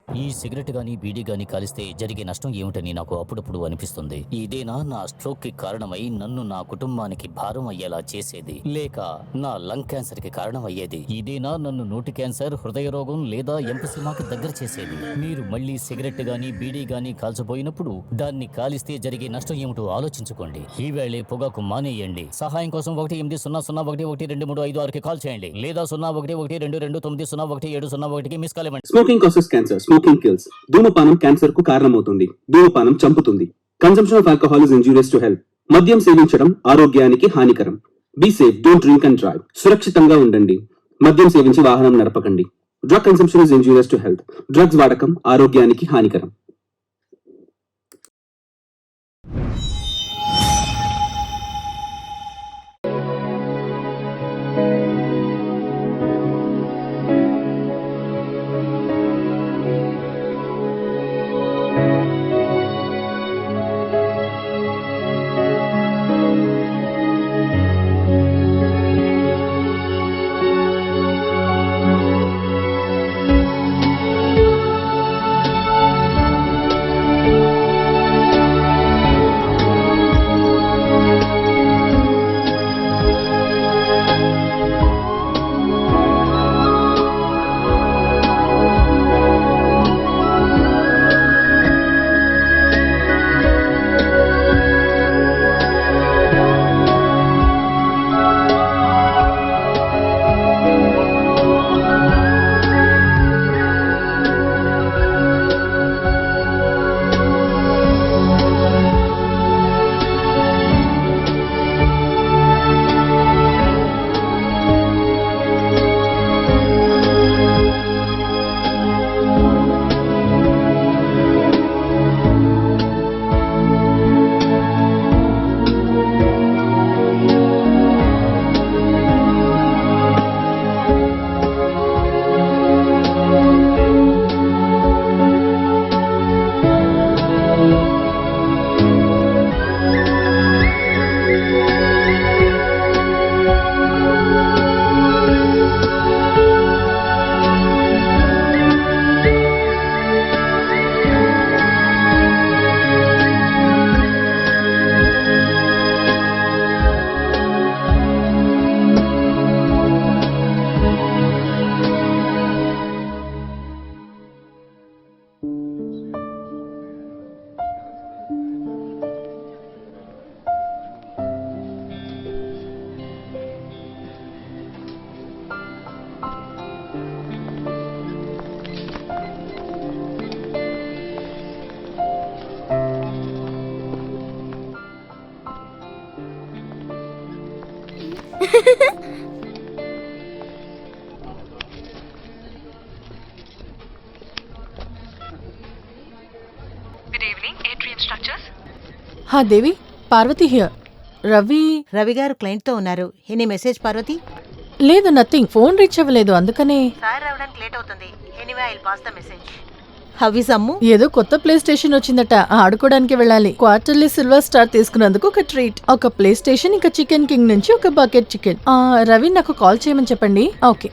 ఈ సిగరెట్ గాని, బీడీ గాని కాలిస్తే జరిగే నష్టం ఏమిటని నాకు అప్పుడప్పుడు అనిపిస్తుంది. ఇదేనా నా స్ట్రోక్‌కి కారణమై నన్ను నా కుటుంబానికి భారం అయ్యేలా చేసేది? లేక నా లంగ్ క్యాన్సర్‌కి కారణం అయ్యేది? ఇదేనా నన్ను నోటి క్యాన్సర్, హృదయ రోగం లేదా ఎంఫిసిమాకి దగ్గర చేసేది? మీరు మళ్ళీ సిగరెట్ గాని, బీడీ గాని కాల్చబోయినప్పుడు దాన్ని కాలిస్తే జరిగే నష్టం ఏమిటో ఆలోచించుకోండి. ఈవేళే పొగాకు మానేయండి. సహాయం కోసం 18001123556కి కాల్ చేయండి లేదా 011222901701కి మిస్ కాల్ ఇవ్వండి. Smoking causes cancer, smoking kills. ధూమపానం క్యాన్సర్ కు కారణమవుతుంది. ధూమపానం చంపుతుంది. Consumption of alcohol is injurious to health. మద్యం సేవించడం ఆరోగ్యానికి హానికరం. Be safe, don't drink and drive. సురక్షితంగా ఉండండి. మద్యం సేవించి వాహనం నడపకండి. Drug consumption is injurious to health. Drugs వాడకం ఆరోగ్యానికి హానికరం. హా దేవి, పార్వతి హియర్. రవి గారు క్లయింట్ తో ఉన్నారు. Any message Parvathi? లేదు, నథింగ్. ఫోన్ రీచ్ అవ్వలేదు, అందుకనే. సార్ రావడానికి లేట్ అవుతుంది. Anyway I will pass the message. How is Ammu? ఏదో కొత్త ప్లే స్టేషన్ వచ్చిందట, ఆడుకోవడానికి వెళ్ళాలి. క్వార్టర్లీ సిల్వర్ స్టార్ తీసుకున్నందుకు ఒక ట్రీట్, ఒక ప్లే స్టేషన్, ఇంకా చికెన్ కింగ్ నుంచి ఒక బకెట్ చికెన్. రవి నాకు కాల్ చేయమని చెప్పండి. ఓకే.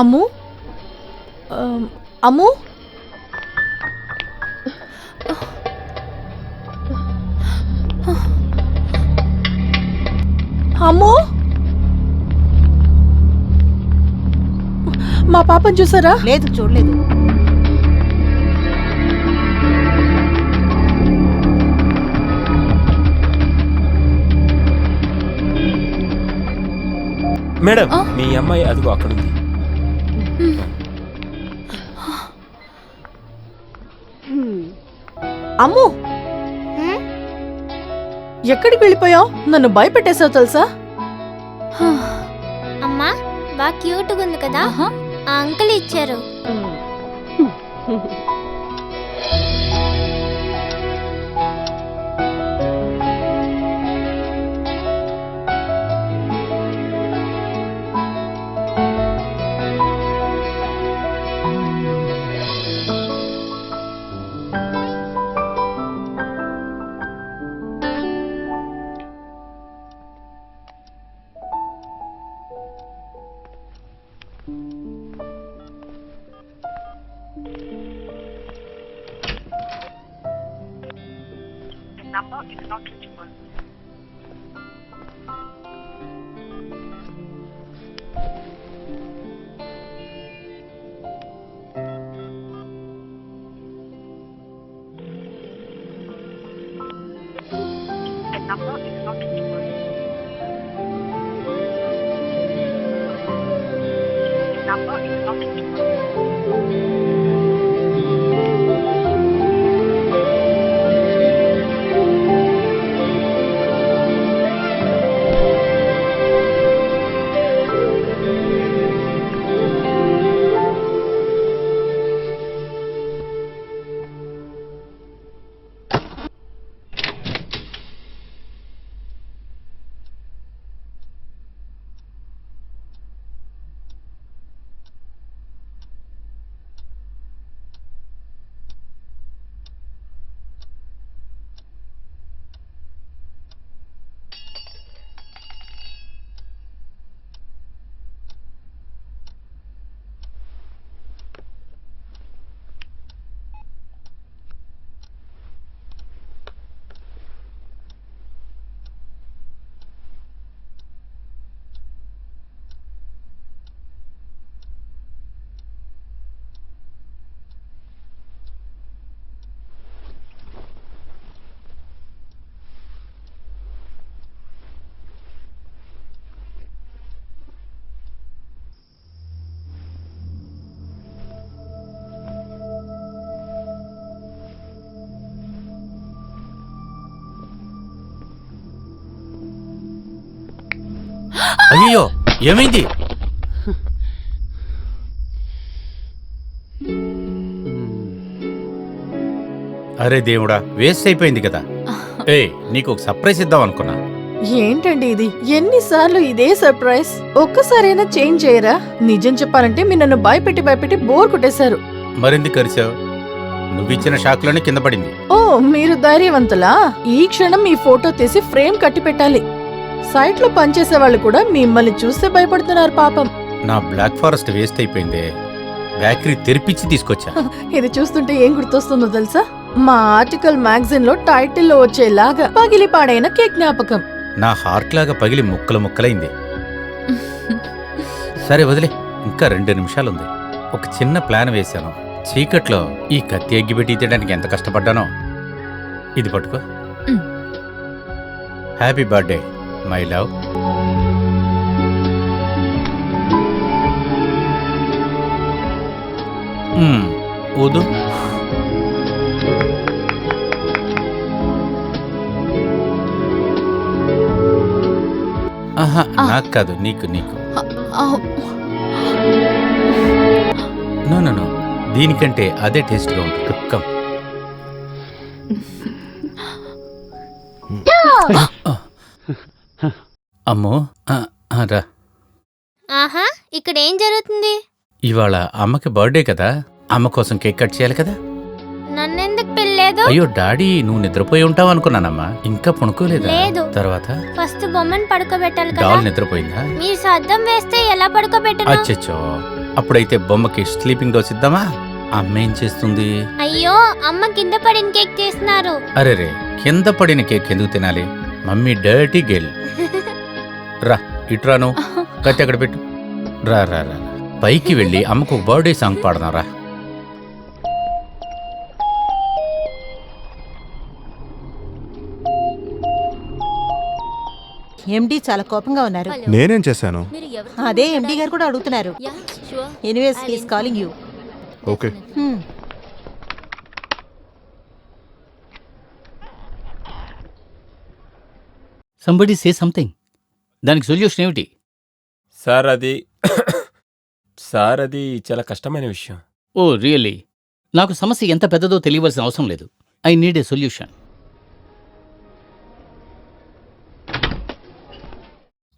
అమ్ము, అమ్ము, అమ్మో, మా పాపను చూసారా? లేదు, చూడలేదు. మేడం, మీ అమ్మాయి అదిగో అక్కడుంది. అమ్ము, ఎక్కడికి వెళ్ళిపోయావు? నన్ను భయపెట్టేసావు తెలుసా? అమ్మా, బాగా క్యూట్గా ఉంది కదా, ఆ అంకుల్ ఇచ్చారు. అయ్యో ఏమైంది? అరే దేవుడా, వేస్ట్ అయిపోయింది కదా. నీకు ఒక సర్ప్రైజ్ ఇద్దాం అనుకున్నా. ఏంటండి ఇది? ఎన్నిసార్లు ఇదే సర్ప్రైజ్? ఒక్కసారైనా చేంజ్ చేయరా? నిజం చెప్పాలంటే మీరు నన్ను భయపెట్టి బోర్ కొట్టేశారు. మరెందుకు కరిచావు? నువ్విచ్చిన షాక్లోనే కింద పడింది. ఓ, మీరు ధైర్యవంతులా? ఈ క్షణం మీ ఫోటో తీసి ఫ్రేమ్ కట్టి పెట్టాలి. సైట్ లో పనిచేసే వాళ్ళు కూడా మిమ్మల్ని చూస్తే భయపడుతున్నారు పాపం. నా బ్లాక్ ఫారెస్ట్ వేస్ట్ అయిపోయిందే. బేకరీ తెరిపించి తీసుకొచ్చా. ఇది చూస్తుంటే ఏం గుర్తొస్తుందో తెలుసా? మా ఆర్టికల్ మ్యాగజైన్ లో టైటిల్లో వచ్చేలాగా పగిలి పాడైన కేక్ జ్ఞాపకం. నా హార్ట్ లాగా పగిలి ముక్కలైంది. సరే వదిలే, ఇంకా 2 నిమిషాలుంది. ఒక చిన్న ప్లాన్ వేశాను. చీకట్లో ఈ కత్తి ఎగ్గిపెట్టి తీయడానికి ఎంత కష్టపడ్డానో. ఇది పట్టుకో. Happy birthday my love. ఊదు. ఆహా, నాకు కాదు, నీకు. నో, దీనికంటే అదే టేస్ట్గా ఉంటుంది. కమ్. అమ్మో, రా. ఆహా, ఇక్కడ ఏం జరుగుతుంది? ఇవాళ అమ్మకి బర్త్డే కదా, అమ్మ కోసం కేక్ కట్ చేయాలి కదా. నన్నెందుకు పిల్లేదు? అయ్యో డాడీ, నువ్వు నిద్రపోయి ఉంటావు అనుకున్నానమ్మా. ఇంకా పడుకోలేదా? లేదు. తర్వాత ఫస్ట్ బొమ్మను పడుకోబెట్టాలి కదా. డాల్ నిద్రపోయిందా? మీరు సద్దం వేస్తే ఎలా పడుకోబెట్టను? అచ్చచ్చో, అప్పుడైతే బొమ్మకి స్లీపింగ్ డోస్ ఇద్దామా? అమ్మ ఏం చేస్తుంది? అయ్యో, అమ్మ కింద పడిన కేక్ చేస్తున్నారు. అరే, కింద పడిన కేక్ ఎందుకు తినాలి? Mummy dirty girl. రా, ఇట్రాను. కత్తి అక్కడ పెట్టు. రా, పైకి వెళ్ళి అమ్మకు బర్త్డే సాంగ్ పాడనారా. ఎండి చాలా కోపంగా ఉన్నారు. నేనేం చేశాను? అదే ఎండి గారు కూడా అడుగుతున్నారు. Anyways he is calling you. Okay. Somebody say something. దానికి సొల్యూషన్ ఏమిటి? సార్ అది చాలా కష్టమైన విషయం. ఓ రియల్లీ? నాకు సమస్య ఎంత పెద్దదో తెలియవలసిన అవసరం లేదు. I need a solution.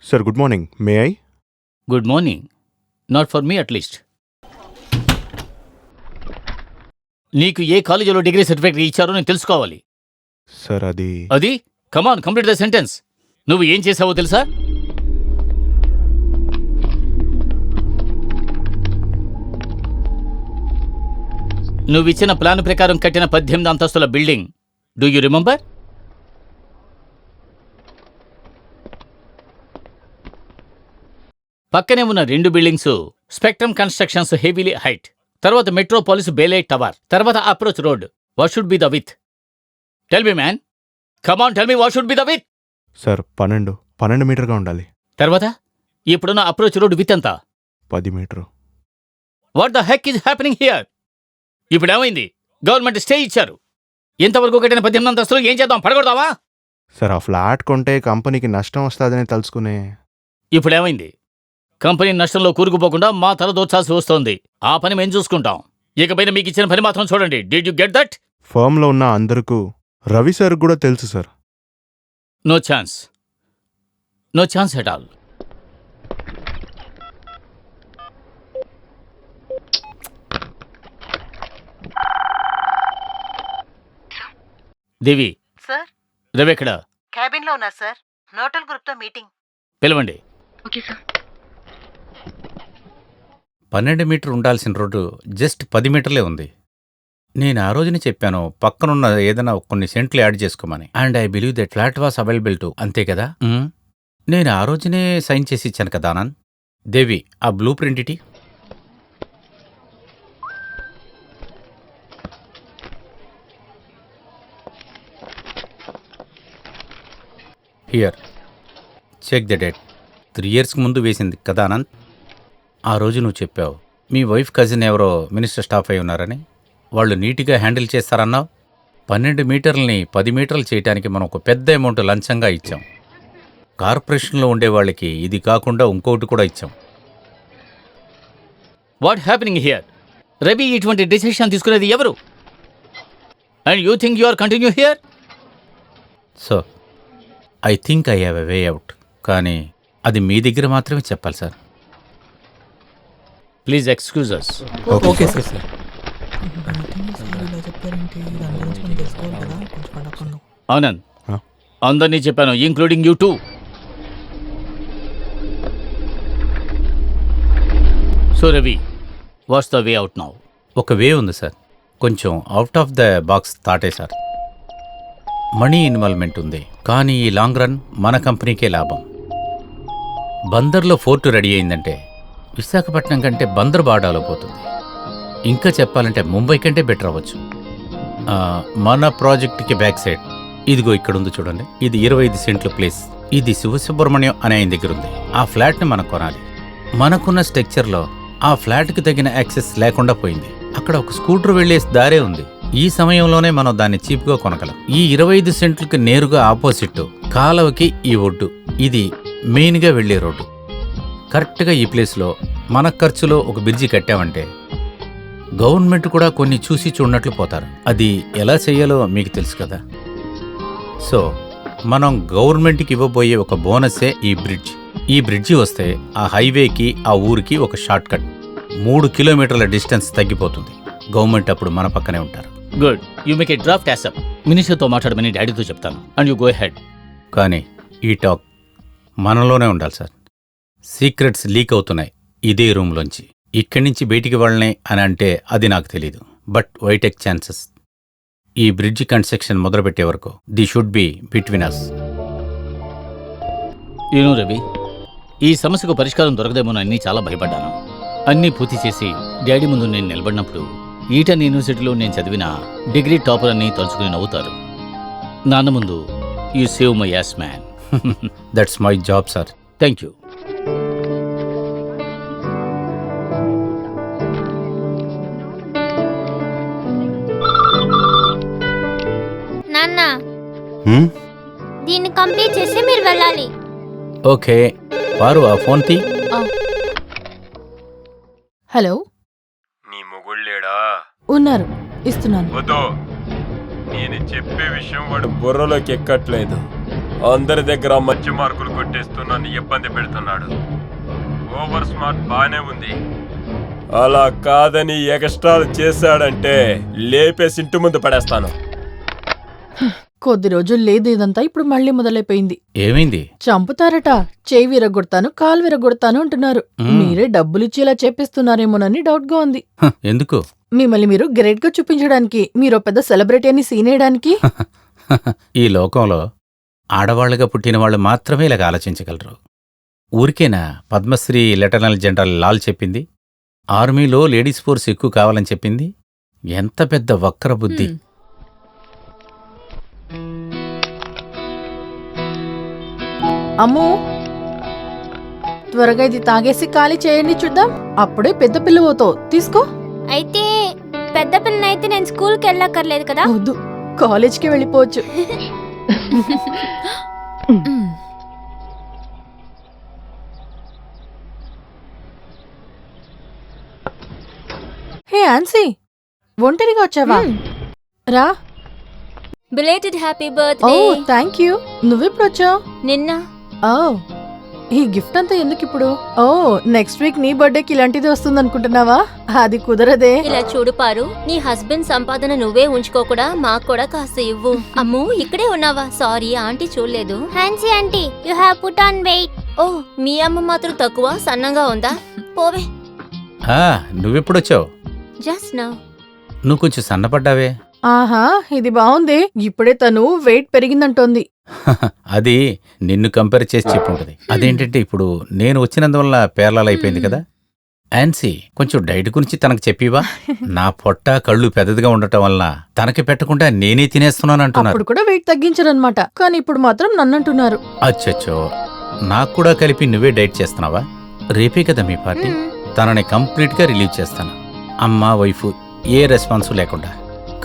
Sir good morning, may I? Good morning. Not for me at least. నీకు ఏ కాలేజీలో డిగ్రీ సర్టిఫికేట్ ఇచ్చారో నేను తెలుసుకోవాలి. సార్ అది కమాన్, కంప్లీట్ ద సెంటెన్స్. నువ్వు ఏం చేసావో తెలుసా? నువ్విచ్చిన ప్లాన్ ప్రకారం కట్టిన 18 అంతస్తుల బిల్డింగ్. Do you remember? పక్కనే ఉన్న 2 buildings Spectrum Constructions heavily height, తర్వాత మెట్రోపాలిస్ బేలైట్ టవర్, తర్వాత approach road. What should be the width? Tell me man, come on tell me what should be the width? Sir 12 మీటర్గా ఉండాలి. తర్వాత ఇప్పుడున్న approach road width ఎంత? 10 metre. What the heck is happening here? ఇప్పుడు ఏమైంది? Government stay ఇచ్చారు. ఇంతవరకు కట్టిన 18 అంతస్తులు ఏం చేద్దాం? పడగొడదామా? సార్ ఆ ఫ్లాట్ కొంటే కంపెనీకి నష్టం వస్తుందని తెలుసుకునే. ఇప్పుడు ఏమైంది? కంపెనీ నష్టంలో కూరుకుపోకుండా మా తల దోచాల్సి వస్తోంది. ఆ పని మేము చూసుకుంటాం. ఇకపైన మీకు ఇచ్చిన పని మాత్రం చూడండి. Did you get that? ఫర్మ్లో ఉన్న అందరికీ రవి సార్ కూడా తెలుసు sir. No chance, no chance at all. Devi, sir Ravi ఎక్కడ? క్యాబిన్ లో ఉన్నారు సార్. నోటల్ గ్రూప్ తో మీటింగ్. పిలవండి. 12 మీటర్ ఉండాల్సిన రోడ్డు జస్ట్ 10 మీటర్లే ఉంది. నేను ఆ రోజునే చెప్పాను పక్కనున్న ఏదైనా కొన్ని సెంట్లు యాడ్ చేసుకోమని. And I believe that flat was available to. అంతే కదా? నేను ఆ రోజునే సైన్ చేసి ఇచ్చాను కదా ఆనంద్. దేవి, ఆ బ్లూ ప్రింట్ ఇటీ. Here, check the date. 3 years ముందు వేసింది కదా ఆనంద్. ఆ రోజు నువ్వు చెప్పావు మీ వైఫ్ కజిన్ ఎవరో మినిస్టర్ స్టాఫ్ అయి ఉన్నారని. వాళ్ళు నీట్గా హ్యాండిల్ చేస్తారన్నావు. 12 మీటర్లని 10 మీటర్లు చేయడానికి మనం ఒక పెద్ద అమౌంట్ లంచంగా ఇచ్చాం. కార్పొరేషన్లో ఉండే వాళ్ళకి ఇది కాకుండా ఇంకొకటి కూడా ఇచ్చాం. What happening here? రవి ఇటువంటి డిసిషన్ తీసుకునేది ఎవరు? And you think you are continue here? So I think I have a way out. కానీ అది మీ దగ్గర మాత్రమే చెప్పాలి సార్. Please excuse us. Okay sir. Anand, Huh? అందరినీ చెప్పాను, including you too. So Ravi, what's the way out now? ఒక వే ఉంది సార్. కొంచెం అవుట్ ఆఫ్ ద బాక్స్ థాటే సార్. మనీ ఇన్వాల్వ్మెంట్ ఉంది, కానీ ఈ లాంగ్ రన్ మన కంపెనీకే లాభం. బందర్లో ఫోర్టు రెడీ అయిందంటే విశాఖపట్నం కంటే బందర్ బాగా డెవలప్ అవుతుంది. ఇంకా చెప్పాలంటే ముంబై కంటే బెటర్ అవ్వచ్చు. మన ప్రాజెక్ట్కి బ్యాక్ సైడ్ ఇదిగో ఇక్కడ ఉంది చూడండి. ఇది 25 సెంట్ల ప్లేస్. ఇది శివసుబ్రహ్మణ్యం అనే ఆయన దగ్గర ఉంది. ఆ ఫ్లాట్ని మనం కొనాలి. మనకున్న స్ట్రక్చర్లో ఆ ఫ్లాట్కి తగిన యాక్సెస్ లేకుండా పోయింది. అక్కడ ఒక స్కూటర్ వెళ్లే దారే ఉంది. ఈ సమయంలోనే మనం దాన్ని చీప్గా కొనగలం. ఈ 25 సెంట్లకి నేరుగా ఆపోజిట్ కాలవకి ఈ ఒడ్డు. ఇది మెయిన్గా వెళ్లే రోడ్డు. కరెక్ట్గా ఈ ప్లేస్లో మన ఖర్చులో ఒక బ్రిడ్జి కట్టామంటే గవర్నమెంట్ కూడా కొన్ని చూసి చూడనట్లు పోతారు. అది ఎలా చేయాలో మీకు తెలుసు కదా. సో మనం గవర్నమెంట్కి ఇవ్వబోయే ఒక బోనస్సే ఈ బ్రిడ్జ్. ఈ బ్రిడ్జి వస్తే ఆ హైవేకి ఆ ఊరికి ఒక షార్ట్ కట్. 3 కిలోమీటర్ల డిస్టెన్స్ తగ్గిపోతుంది. గవర్నమెంట్ అప్పుడు మన పక్కనే ఉంటారు. Good, you make a draft ASAP. మినిస్టర్తో మాట్లాడమని డాడీతో చెప్తాను. And you go ahead. కానీ ఈ టాక్ మనలోనే ఉండాలి సార్. సీక్రెట్స్ లీక్ అవుతున్నాయి ఇదే రూమ్లోంచి. ఇక్కడి నుంచి బయటికి వాళ్ళనే అని అంటే అది నాకు తెలీదు. బట్ వైటెక్ ఛాన్సెస్. ఈ బ్రిడ్జ్ కన్స్ట్రక్షన్ మొదలుపెట్టే వరకు this should be between us. You know Ravi, ఈ సమస్యకు పరిష్కారం దొరకదేమోనని చాలా భయపడ్డాను. అన్నీ పూర్తి చేసి డాడీ ముందు నేను నిలబడినప్పుడు ఈటన్ యూనివర్సిటీలో నేను చదివిన డిగ్రీ టాపర్ అని తలుచుకుని నవ్వుతారు. నాన్న ముందు you save my ass man. That's my job sir. Thank you. నాన్న, హ్మ్? దీన్ని కంప్లీట్ చేసి మీరు వెళ్ళాలి. ఓకే వారు ఆ ఫోన్ తీ. హలో, నీ మొగుళ్ళేడా? ఉన్నారు, ఇస్తున్నాను. వద్దు, నేను చెప్పే విషయం వాడు బుర్రలోకి ఎక్కట్లేదు. అందరి దగ్గర మంచి మార్కులు కొట్టేస్తూ నన్ను ఇబ్బంది పెడుతున్నాడు. ఓవర్ స్మార్ట్ బానే ఉంది, అలా కాదని ఎక్స్ట్రాలు చేశాడంటే లేపేసి ఇంటి ముందు పడేస్తాను. కొద్ది రోజులు లేదు ఇదంతా, ఇప్పుడు మళ్ళీ మొదలైపోయింది. ఏమైంది? చంపుతారట. చేయి విరగొడతాను, కాలు విరగొడతాను అంటున్నారు. మీరే డబ్బులిచ్చేలా చేపిస్తున్నారేమోనని డౌట్ గా ఉంది. ఎందుకు? మిమ్మల్ని మీరు గ్రేట్ గా చూపించడానికి, మీరు పెద్ద సెలబ్రిటీ అని సీనేయడానికి. ఈ లోకంలో ఆడవాళ్లుగా పుట్టిన వాళ్ళు మాత్రమే ఇలాగ ఆలోచించగలరు. ఊరికేనా పద్మశ్రీ లెఫ్టినెంట్ జనరల్ లాల్ చెప్పింది? ఆర్మీలో లేడీస్ ఫోర్స్ ఎక్కువ కావాలని చెప్పింది. ఎంత పెద్ద వక్ర బుద్ధి. అమ్మో, త్వరగా ఇది తాగేసి ఖాళీ చేయండి చూద్దాం. అప్పుడే పెద్ద పిల్ల అవుతావు. తీసుకో. అయితే పెద్ద పిల్లనైతే నేను స్కూల్కి వెళ్ళక్కర్లేదు కదా? వద్దు, కాలేజ్కి వెళ్ళిపోవచ్చు. హే ఆన్సీ, ఒంటరిగా వచ్చావా? రా. బిలేటెడ్ హ్యాపీ ఓ బర్త్డే. Thank you. నువ్వెప్పుడు వచ్చావు? నిన్న. ఓ, ఈ గిఫ్ట్ అంతా ఎందుకు ఇప్పుడు? ఓ, నెక్స్ట్ వీక్ నీ బర్త్డేకి ఇలాంటిది వస్తుంది అనుకుంటున్నావా? అది కుదరదే. ఇలా చూడు పారు, నీ హస్బెండ్ సంపాదన నువ్వే ఉంచుకోకుండా మాకు కూడా కాస్త ఇవ్వు. అమ్ము, ఇక్కడే ఉన్నావా? సారీ, ఆంటీ చూడలేదు. హాన్సీ aunty, you have put on weight. ఓ, మీ అమ్మ మాత్రం తక్కువ సన్నంగా ఉందా? పోవే. నువ్వెప్పుడొచ్చావు? Just now. నువ్వు కొంచెం సన్నపడ్డావే. ఆహా, ఇది బాగుంది. ఇప్పుడే తను వెయిట్ పెరిగిందంటోంది. అది నిన్ను కంపేర్ చేసి చెప్పుంటది. అదేంటంటే ఇప్పుడు నేను వచ్చినందువల్ల పేర్లాలైపోయింది కదా. ఆన్సీ, కొంచెం డైట్ గురించి తనకు చెప్పివా? నా పొట్ట కళ్ళు పెద్దదిగా ఉండటం వల్ల తనకి పెట్టకుండా నేనే తినేస్తున్నాను అంటున్నారు. అప్పుడు కూడా వెయిట్ తగ్గించారనమాట, కానీ ఇప్పుడు మాత్రం నన్నంటున్నారు. అచ్చచ్చో, నాకు కూడా కలిపి నువ్వే డైట్ చేస్తున్నావా? రేపే కదా మీ పార్టీ. తనని కంప్లీట్ గా రిలీవ్ చేస్తాను. అమ్మ వైఫ్ ఏ రెస్పాన్స్ లేకుండా.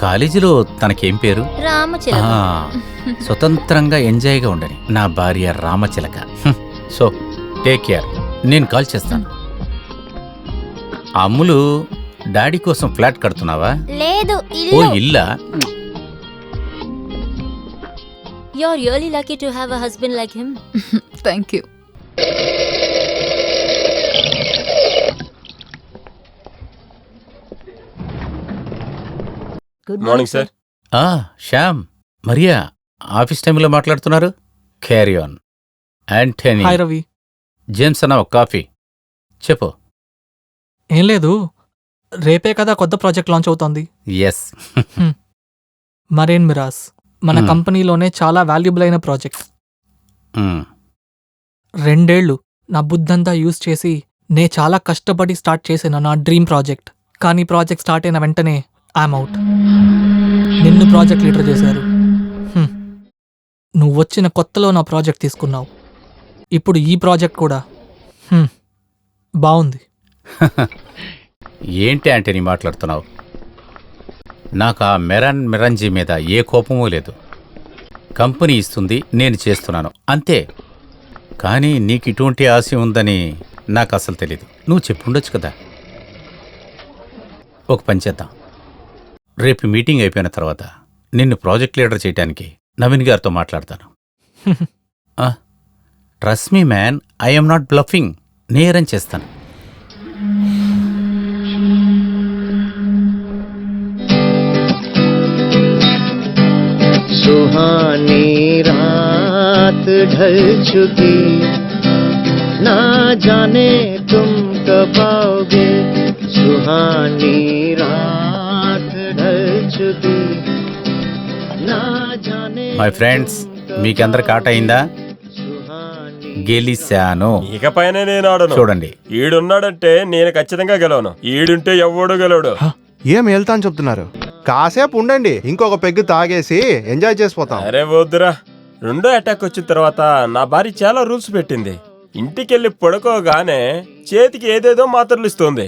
కాలేజీలో తనకేం పేరు? రామచిలక. స్వతంత్రంగా ఎంజాయ్గా ఉండని నా భార్య రామచిలక. So take care. నేను కాల్ చేస్తాను. అమ్ములు, డాడీ కోసం ఫ్లాట్ కడుతున్నావా? లేదు, ఓ ఇల్లు. ఇల్లా? You're really lucky to have a husband like him. Thank you. Good morning sir. Shyam, Mariya office టైంలో మాట్లాడుతున్నారు. Carry on. Antony, hi Ravi. James అన్న, ఒక కాఫీ చెప్పు. ఏం లేదు, రేపే కదా కొత్త ప్రాజెక్ట్ లాంచ్ అవుతోంది. ఎస్. మరేన్ మిరాస్ మన కంపెనీలోనే చాలా వాల్యుబుల్ అయిన ప్రాజెక్ట్. 2 ఏళ్ళు నా బుద్ధంతా యూజ్ చేసి నే చాలా కష్టపడి స్టార్ట్ చేశాను నా డ్రీమ్ ప్రాజెక్ట్. కానీ ప్రాజెక్ట్ స్టార్ట్ అయిన వెంటనే ఐఎమ్ అవుట్. నిన్ను ప్రాజెక్ట్ లీడర్ చేశారు. నువ్వు వచ్చిన కొత్తలో నా ప్రాజెక్ట్ తీసుకున్నావు. ఇప్పుడు ఈ ప్రాజెక్ట్ కూడా బాగుంది. ఏంటి అంటే నీ మాట్లాడుతున్నావు? నాకు ఆ మిరంజీ మీద ఏ కోపమూ లేదు. కంపెనీ ఇస్తుంది, నేను చేస్తున్నాను అంతే. కానీ నీకు ఇటువంటి ఆశ ఉందని నాకు అసలు తెలీదు. నువ్వు చెప్పుండొచ్చు కదా. ఒక పని చేద్దాం, రేపు మీటింగ్ అయిపోయిన తర్వాత నిన్ను ప్రాజెక్ట్ లీడర్ చేయడానికి నవీన్ గారితో మాట్లాడతాను. Trust me man, I'm not bluffing. నేరం చేస్తాను. सुहानी रात ढल चुकी, ना जाने तुम कब आओगे. सुहानी रात ढल चुकी, ना जाने. మై ఫ్రెండ్స్, మీకందరికి ఆట అయిందా? గెలిశాను. ఇకపైన నేను ఆడను. చూడండి, ఈడున్నాడంటే నేను ఖచ్చితంగా గెలవను. ఈడుంటే ఎవడు గెలవడు. ఏం వెళ్తా అని చెప్తున్నారు? కాసేపు ఉండండి, ఇంకొక పెగ్గు తాగేసి ఎంజాయ్ చేసిపోతాం. అరే వద్దురా, రెండో అటాక్ వచ్చిన తర్వాత నా భార్య చాలా రూల్స్ పెట్టింది. ఇంటికెళ్ళి పడుకోగానే చేతికి ఏదేదో మాత్రలు ఇస్తుంది.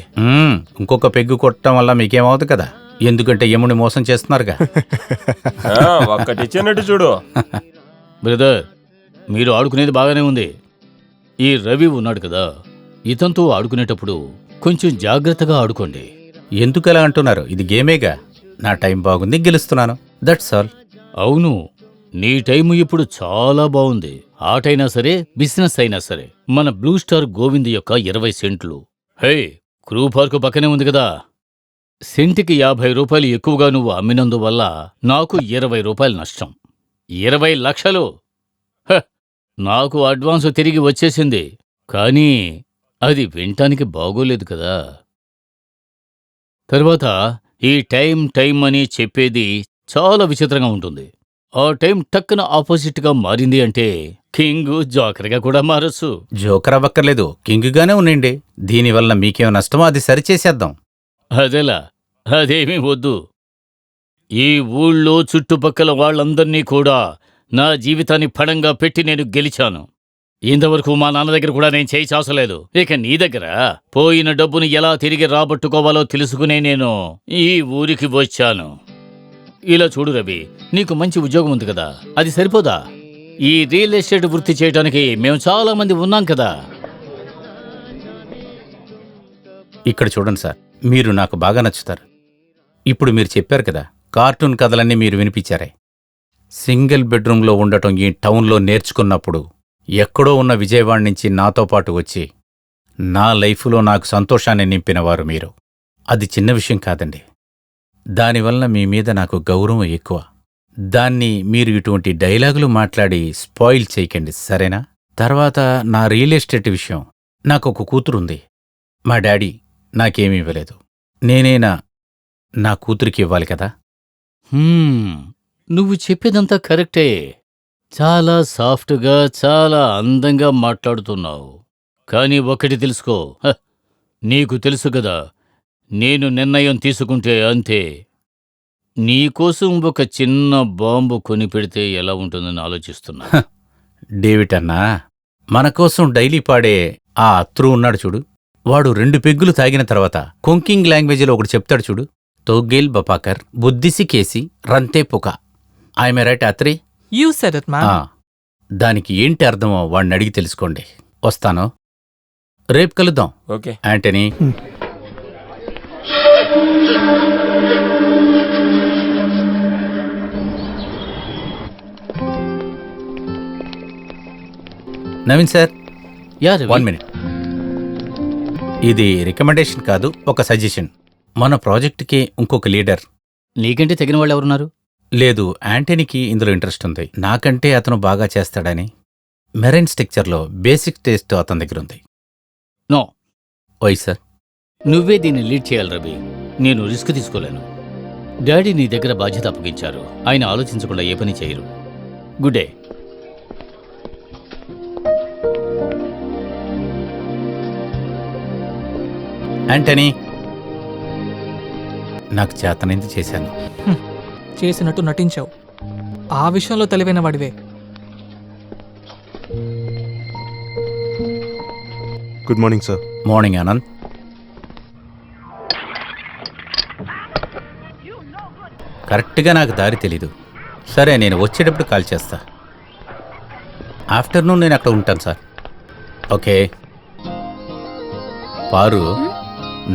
ఇంకొక పెగ్గు కొట్టడం వల్ల మీకేమవుతుంది కదా, ఎందుకంటే యముని మోసం చేస్తున్నారుగా. ఒక్కటి ఇచ్చినట్టు చూడు. బ్రదర్, మీరు ఆడుకునేది బాగానే ఉంది. ఈ రవి ఉన్నాడు కదా, ఇతనితో ఆడుకునేటప్పుడు కొంచెం జాగ్రత్తగా ఆడుకోండి. ఎందుకలా అంటున్నారు? ఇది గేమేగా. నా టైం బాగుంది, గెలుస్తున్నాను. That's all. అవును, నీ టైము ఇప్పుడు చాలా బాగుంది. ఆటైనా సరే, బిజినెస్ అయినా సరే. మన బ్లూ స్టార్ గోవింద్ యొక్క 20 సెంట్లు. హే, క్రూ పార్కు పక్కనే ఉంది కదా. సెంటుకి 50 రూపాయలు ఎక్కువగా నువ్వు అమ్మినందువల్ల నాకు 20 రూపాయలు నష్టం. 20 లక్షలు. నాకు అడ్వాన్సు తిరిగి వచ్చేసింది, కానీ అది వినటానికి బాగోలేదు కదా. తర్వాత ఈ టైం అని చెప్పేది చాలా విచిత్రంగా ఉంటుంది. ఆ టైం టక్కున ఆపోజిట్ గా మారింది అంటే కింగ్ జోకర్ గా కూడా మారచ్చు. జోకర్ అవ్వక్కర్లేదు, కింగ్గానే ఉండండి. దీనివల్ల మీకేం నష్టమో అది సరిచేసేద్దాం. అదేలా, అదేమీ వద్దు. ఈ ఊళ్ళో చుట్టుపక్కల వాళ్ళందర్నీ కూడా నా జీవితాన్ని పడంగా పెట్టి నేను గెలిచాను. ఇంతవరకు మా నాన్న దగ్గర కూడా నేను చేయి చాసలేదు. ఇక నీ దగ్గర పోయిన డబ్బుని ఎలా తిరిగి రాబట్టుకోవాలో తెలుసుకునే నేను ఈ ఊరికి వచ్చాను. ఇలా చూడు రవి, నీకు మంచి ఉద్యోగం ఉంది కదా, అది సరిపోదా? ఈ రియల్ ఎస్టేట్ వృత్తి చేయడానికి మేము చాలా మంది ఉన్నాం కదా. ఇక్కడ చూడండి సార్, మీరు నాకు బాగా నచ్చుతారు. ఇప్పుడు మీరు చెప్పారు కదా, కార్టూన్ కథలన్నీ మీరు వినిపించారే. సింగిల్ బెడ్రూమ్లో ఉండటం ఈ టౌన్లో నేర్చుకున్నప్పుడు ఎక్కడో ఉన్న విజయవాడ నుంచి నాతో పాటు వచ్చి నా లైఫ్లో నాకు సంతోషాన్ని నింపినవారు మీరు. అది చిన్న విషయం కాదండి. దానివల్ల మీ మీద నాకు గౌరవం ఎక్కువ. దాన్ని మీరు ఇటువంటి డైలాగులు మాట్లాడి స్పాయిల్ చేయకండి, సరేనా? తర్వాత నా రియల్ ఎస్టేట్ విషయం. నాకొక కూతురుంది. మా డాడీ నాకేమీ ఇవ్వలేదు. నేనేనా నా కూతురికి ఇవ్వాలి కదా. నువ్వు చెప్పేదంతా కరెక్టే. చాలా సాఫ్ట్గా, చాలా అందంగా మాట్లాడుతున్నావు. కానీ ఒకటి తెలుసుకో, నీకు తెలుసు కదా, నేను నిర్ణయం తీసుకుంటే అంతే. నీకోసం ఒక చిన్న బాంబు కొని పెడితే ఎలా ఉంటుందని ఆలోచిస్తున్నా. డేవిడ్ అన్నా, మనకోసం డైలీ పాడే ఆ అత్రు ఉన్నాడు చూడు, వాడు 2 పెగ్గులు తాగిన తర్వాత కొంకింగ్ లాంగ్వేజ్లో ఒకటి చెప్తాడు చూడు, తోగేల్ బపాకర్ బుద్ధిసి కేసి రంతే పుక. I'm right Atri? You said it man. దానికి ఏంటి అర్థమో వాడిని అడిగి తెలుసుకోండి. వస్తాను, రేపు కలుద్దాం. Okay Antony. Naveen sir, yeah Ravi. 1 minute. ఇది రికమెండేషన్ కాదు, ఒక సజెషన్. మన ప్రాజెక్టుకి ఇంకొక లీడర్. నీకంటే తగిన వాళ్ళు ఎవరున్నారు? లేదు, యాంటనీకి ఇందులో ఇంట్రెస్ట్ ఉంది. నాకంటే అతను బాగా చేస్తాడని. మెరైన్ స్ట్రక్చర్లో బేసిక్ టేస్ట్ అతని దగ్గర ఉంది. నో. ఓయ్ సార్, నువ్వే దీన్ని లీడ్ చేయాలి రవి. నేను రిస్క్ తీసుకోలేను. డాడీ నీ దగ్గర బాధ్యత అప్పగించారు. ఆయన ఆలోచించకుండా ఏ పని చేయరు. Good day. యాంటనీ, నాకు చేతనైంది చేశాను. చేసినట్టు నటించావు. ఆ విషయంలో తెలివైన వాడివే. Good morning sir. Morning Anand. కరెక్ట్గా నాకు దారి తెలీదు. సరే, నేను వచ్చేటప్పుడు కాల్ చేస్తా. ఆఫ్టర్నూన్ నేను అక్కడ ఉంటాను సార్. ఓకే. పారు,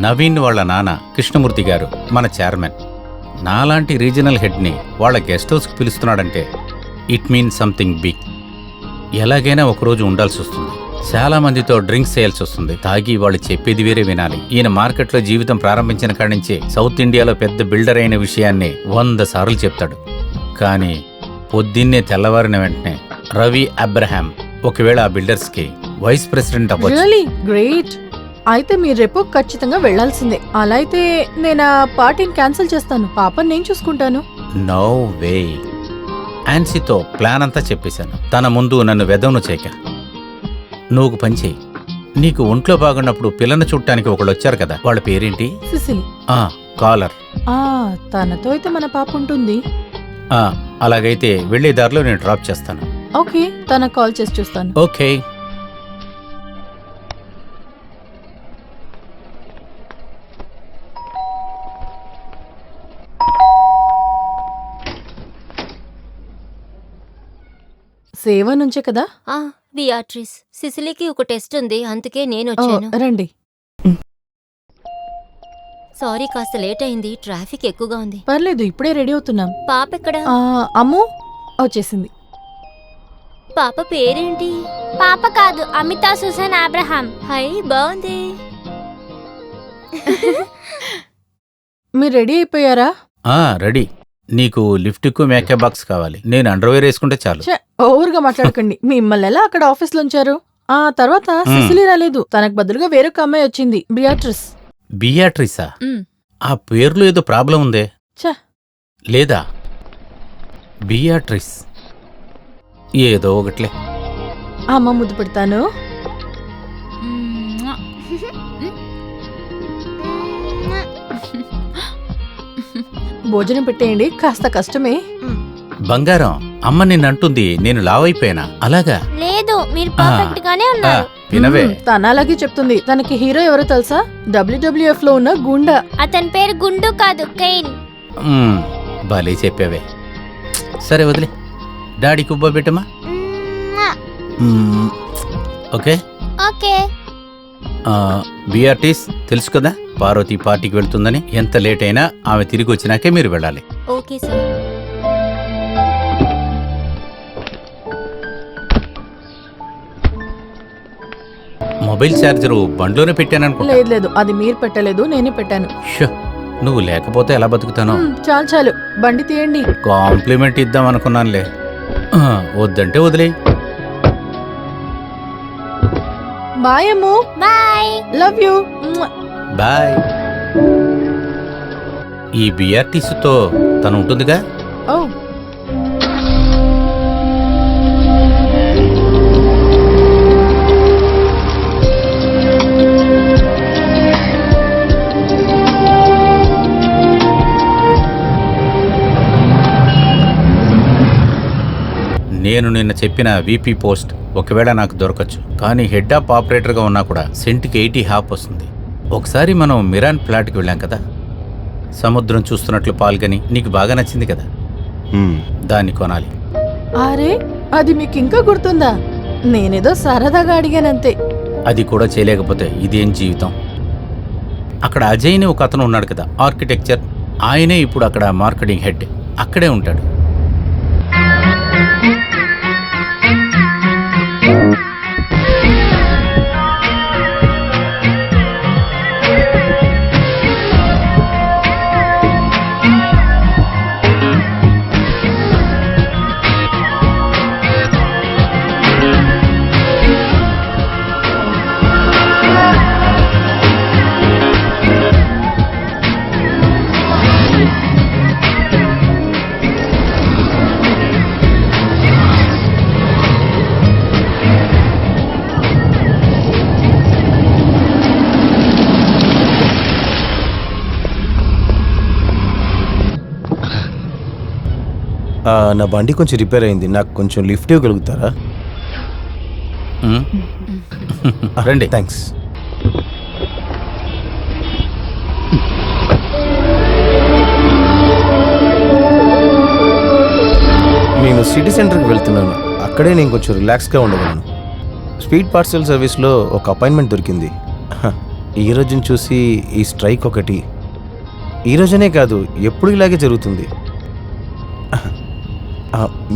నవీన్ వాళ్ళ నాన్న కృష్ణమూర్తి గారు మన చైర్మన్. నాలాంటి రీజనల్ హెడ్ని వాళ్ళ గెస్ట్ హౌస్కి పిలుస్తున్నాడంటే ఇట్ మీన్స్ సంథింగ్ బిగ్. ఎలాగైనా ఒకరోజు ఉండాల్సి వస్తుంది. చాలా మందితో డ్రింక్స్ చేయాల్సి వస్తుంది. తాగి వాళ్ళు చెప్పేది వేరే వినాలి. ఈయన మార్కెట్లో జీవితం ప్రారంభించిన కాడి నుంచి సౌత్ ఇండియాలో పెద్ద బిల్డర్ అయిన విషయాన్ని 100 సార్లు చెప్తాడు. కానీ పొద్దున్నే తెల్లవారిన వెంటనే రవి అబ్రహాం ఒకవేళ ఆ బిల్డర్స్కి వైస్ ప్రెసిడెంట్ అవ్వచ్చు. Really great. అయితే మీరు రేపు ఖచ్చితంగా వెళ్లాల్సిందే. అలా అయితే నేను ఆ పార్టీని క్యాన్సిల్ చేస్తాను. పాపని నేను చూసుకుంటాను. No way. ఆన్సీతో ప్లాన్ అంతా చెప్పేశాను. తన ముందు నన్ను వెదవను చేయక. నువ్వు ఒక పని చేయి. నీకు ఒంట్లో బాగున్నప్పుడు పిల్లను చూడటానికి ఒకళ్ళు వచ్చారు కదా, వాళ్ళ పేరేంటి? సిసిలి. కాలర్. తనతో అయితే మన పాప ఉంటుంది. అలాగైతే వెళ్లే దారిలో నేను డ్రాప్ చేస్తాను. ఓకే, తనకు కాల్ చేసి చూస్తాను. ఓకే. సేవ నుంచే కదా? బియాట్రిస్, సిసిలీకి ఒక టెస్ట్ ఉంది, అందుకే నేను వచ్చాను. రండి. సారీ, కాస్త లేట్ అయింది. ట్రాఫిక్ ఎక్కువగా ఉంది. పర్లేదు, ఇప్పుడే రెడీ అవుతున్నాం. పాప ఎక్కడ? అమ్ము వచ్చేసింది. పాప పేరేంటి? పాప కాదు, అమితా సుసన్ అబ్రహాం. హై, బాగుంది. మీరు రెడీ అయిపోయారా? రెడీ. నీకు లిఫ్ట్కు మేకప్ బాక్స్ కావాలి. నేను అండర్వేర్ వేసుకుంటే చాలు. ఓవర్గా మాట్లాడకండి. మిమ్మల్ని ఎలా అక్కడ ఆఫీస్లో ఉంచారు? తర్వాత సిసిలీ రాలేదు. తనకు బదులుగా వేరొక అమ్మాయి వచ్చింది, బియాట్రిస్. బియాట్రిసా? ఆ పేర్లో ఏదో ప్రాబ్లం ఉందే. లేదా బియాట్రిస్ ఏదో ఒకట్లే. అమ్మ ముద్దు పెడతాను. భోజనం పెట్టేయండి, కాస్త కష్టమే. బంగారం, అమ్మ నిన్నంటుంది నేను లావైపోయానా? అలాగా లేదు, మీరు పర్ఫెక్ట్ గానే ఉన్నారు. వినవే, తన అలాగే చెప్తుంది. తనకి హీరో ఎవరో తెలుసా? WWF లో ఉన్న గుండా. అతని పేరు గుండు కాదు, కెయిన్. భలే చెప్పావే. సరే వదిలే, డాడీ కుబ్బా పెట్టమా. Okay okay. బిఆర్టీస్ తెలుసు కదా, పార్వతి పార్టీకి వెళ్తుందని. ఎంత లేట్ అయినా ఆమె తిరిగి వచ్చినాకే మీరు వెళ్ళాలి. Okay sir. మొబైల్ ఛార్జరు బండ్లోనే పెట్టాననుకుంటా. లేదు లేదు, అది మీరు పెట్టలేదు, నేనే పెట్టాను. షో, నువ్వు లేకపోతే ఎలా బతుకుతానో. చాలు చాలు, బండి తీయండి. కాంప్లిమెంట్ ఇద్దాం అనుకున్నానులే. వద్దంటే వదిలే. Bye Ammu. Bye. Love you. Bye. ఈ బిఆర్టీసీతో తను ఉంటుందిగా. ఓ, నేను నిన్న చెప్పిన VP పోస్ట్ ఒకవేళ నాకు దొరకచ్చు, కానీ హెడ్ ఆఫ్ ఆపరేటర్గా ఉన్నా కూడా సెంట్కి 80 హాఫ్ వస్తుంది. ఒకసారి మనం మిరాన్ ఫ్లాట్కి వెళ్ళాం కదా, సముద్రం చూస్తున్నట్లు పాల్గొని నీకు బాగా నచ్చింది కదా, దాన్ని కొనాలి. అరే అది మీకు ఇంకా గుర్తుందా? నేనేదో సరదాగా అడిగానంతే. అది కూడా చేయలేకపోతే ఇదేం జీవితం. అక్కడ అజయ్ని ఒక అతను ఉన్నాడు కదా, ఆర్కిటెక్చర్. ఆయనే ఇప్పుడు అక్కడ మార్కెటింగ్ హెడ్, అక్కడే ఉంటాడు. నా బండి కొంచెం రిపేర్ అయింది, నాకు కొంచెం లిఫ్ట్ ఇవ్వగలుగుతారా? రండి. థ్యాంక్స్. నేను సిటీ సెంటర్కి వెళ్తున్నాను, అక్కడే నేను కొంచెం రిలాక్స్గా ఉండగలను. స్పీడ్ పార్సల్ సర్వీస్లో ఒక అపాయింట్మెంట్ దొరికింది. ఈ రోజుని చూసి ఈ స్ట్రైక్ ఒకటి ఈ రోజునే కాదు, ఎప్పుడు ఇలాగే జరుగుతుంది.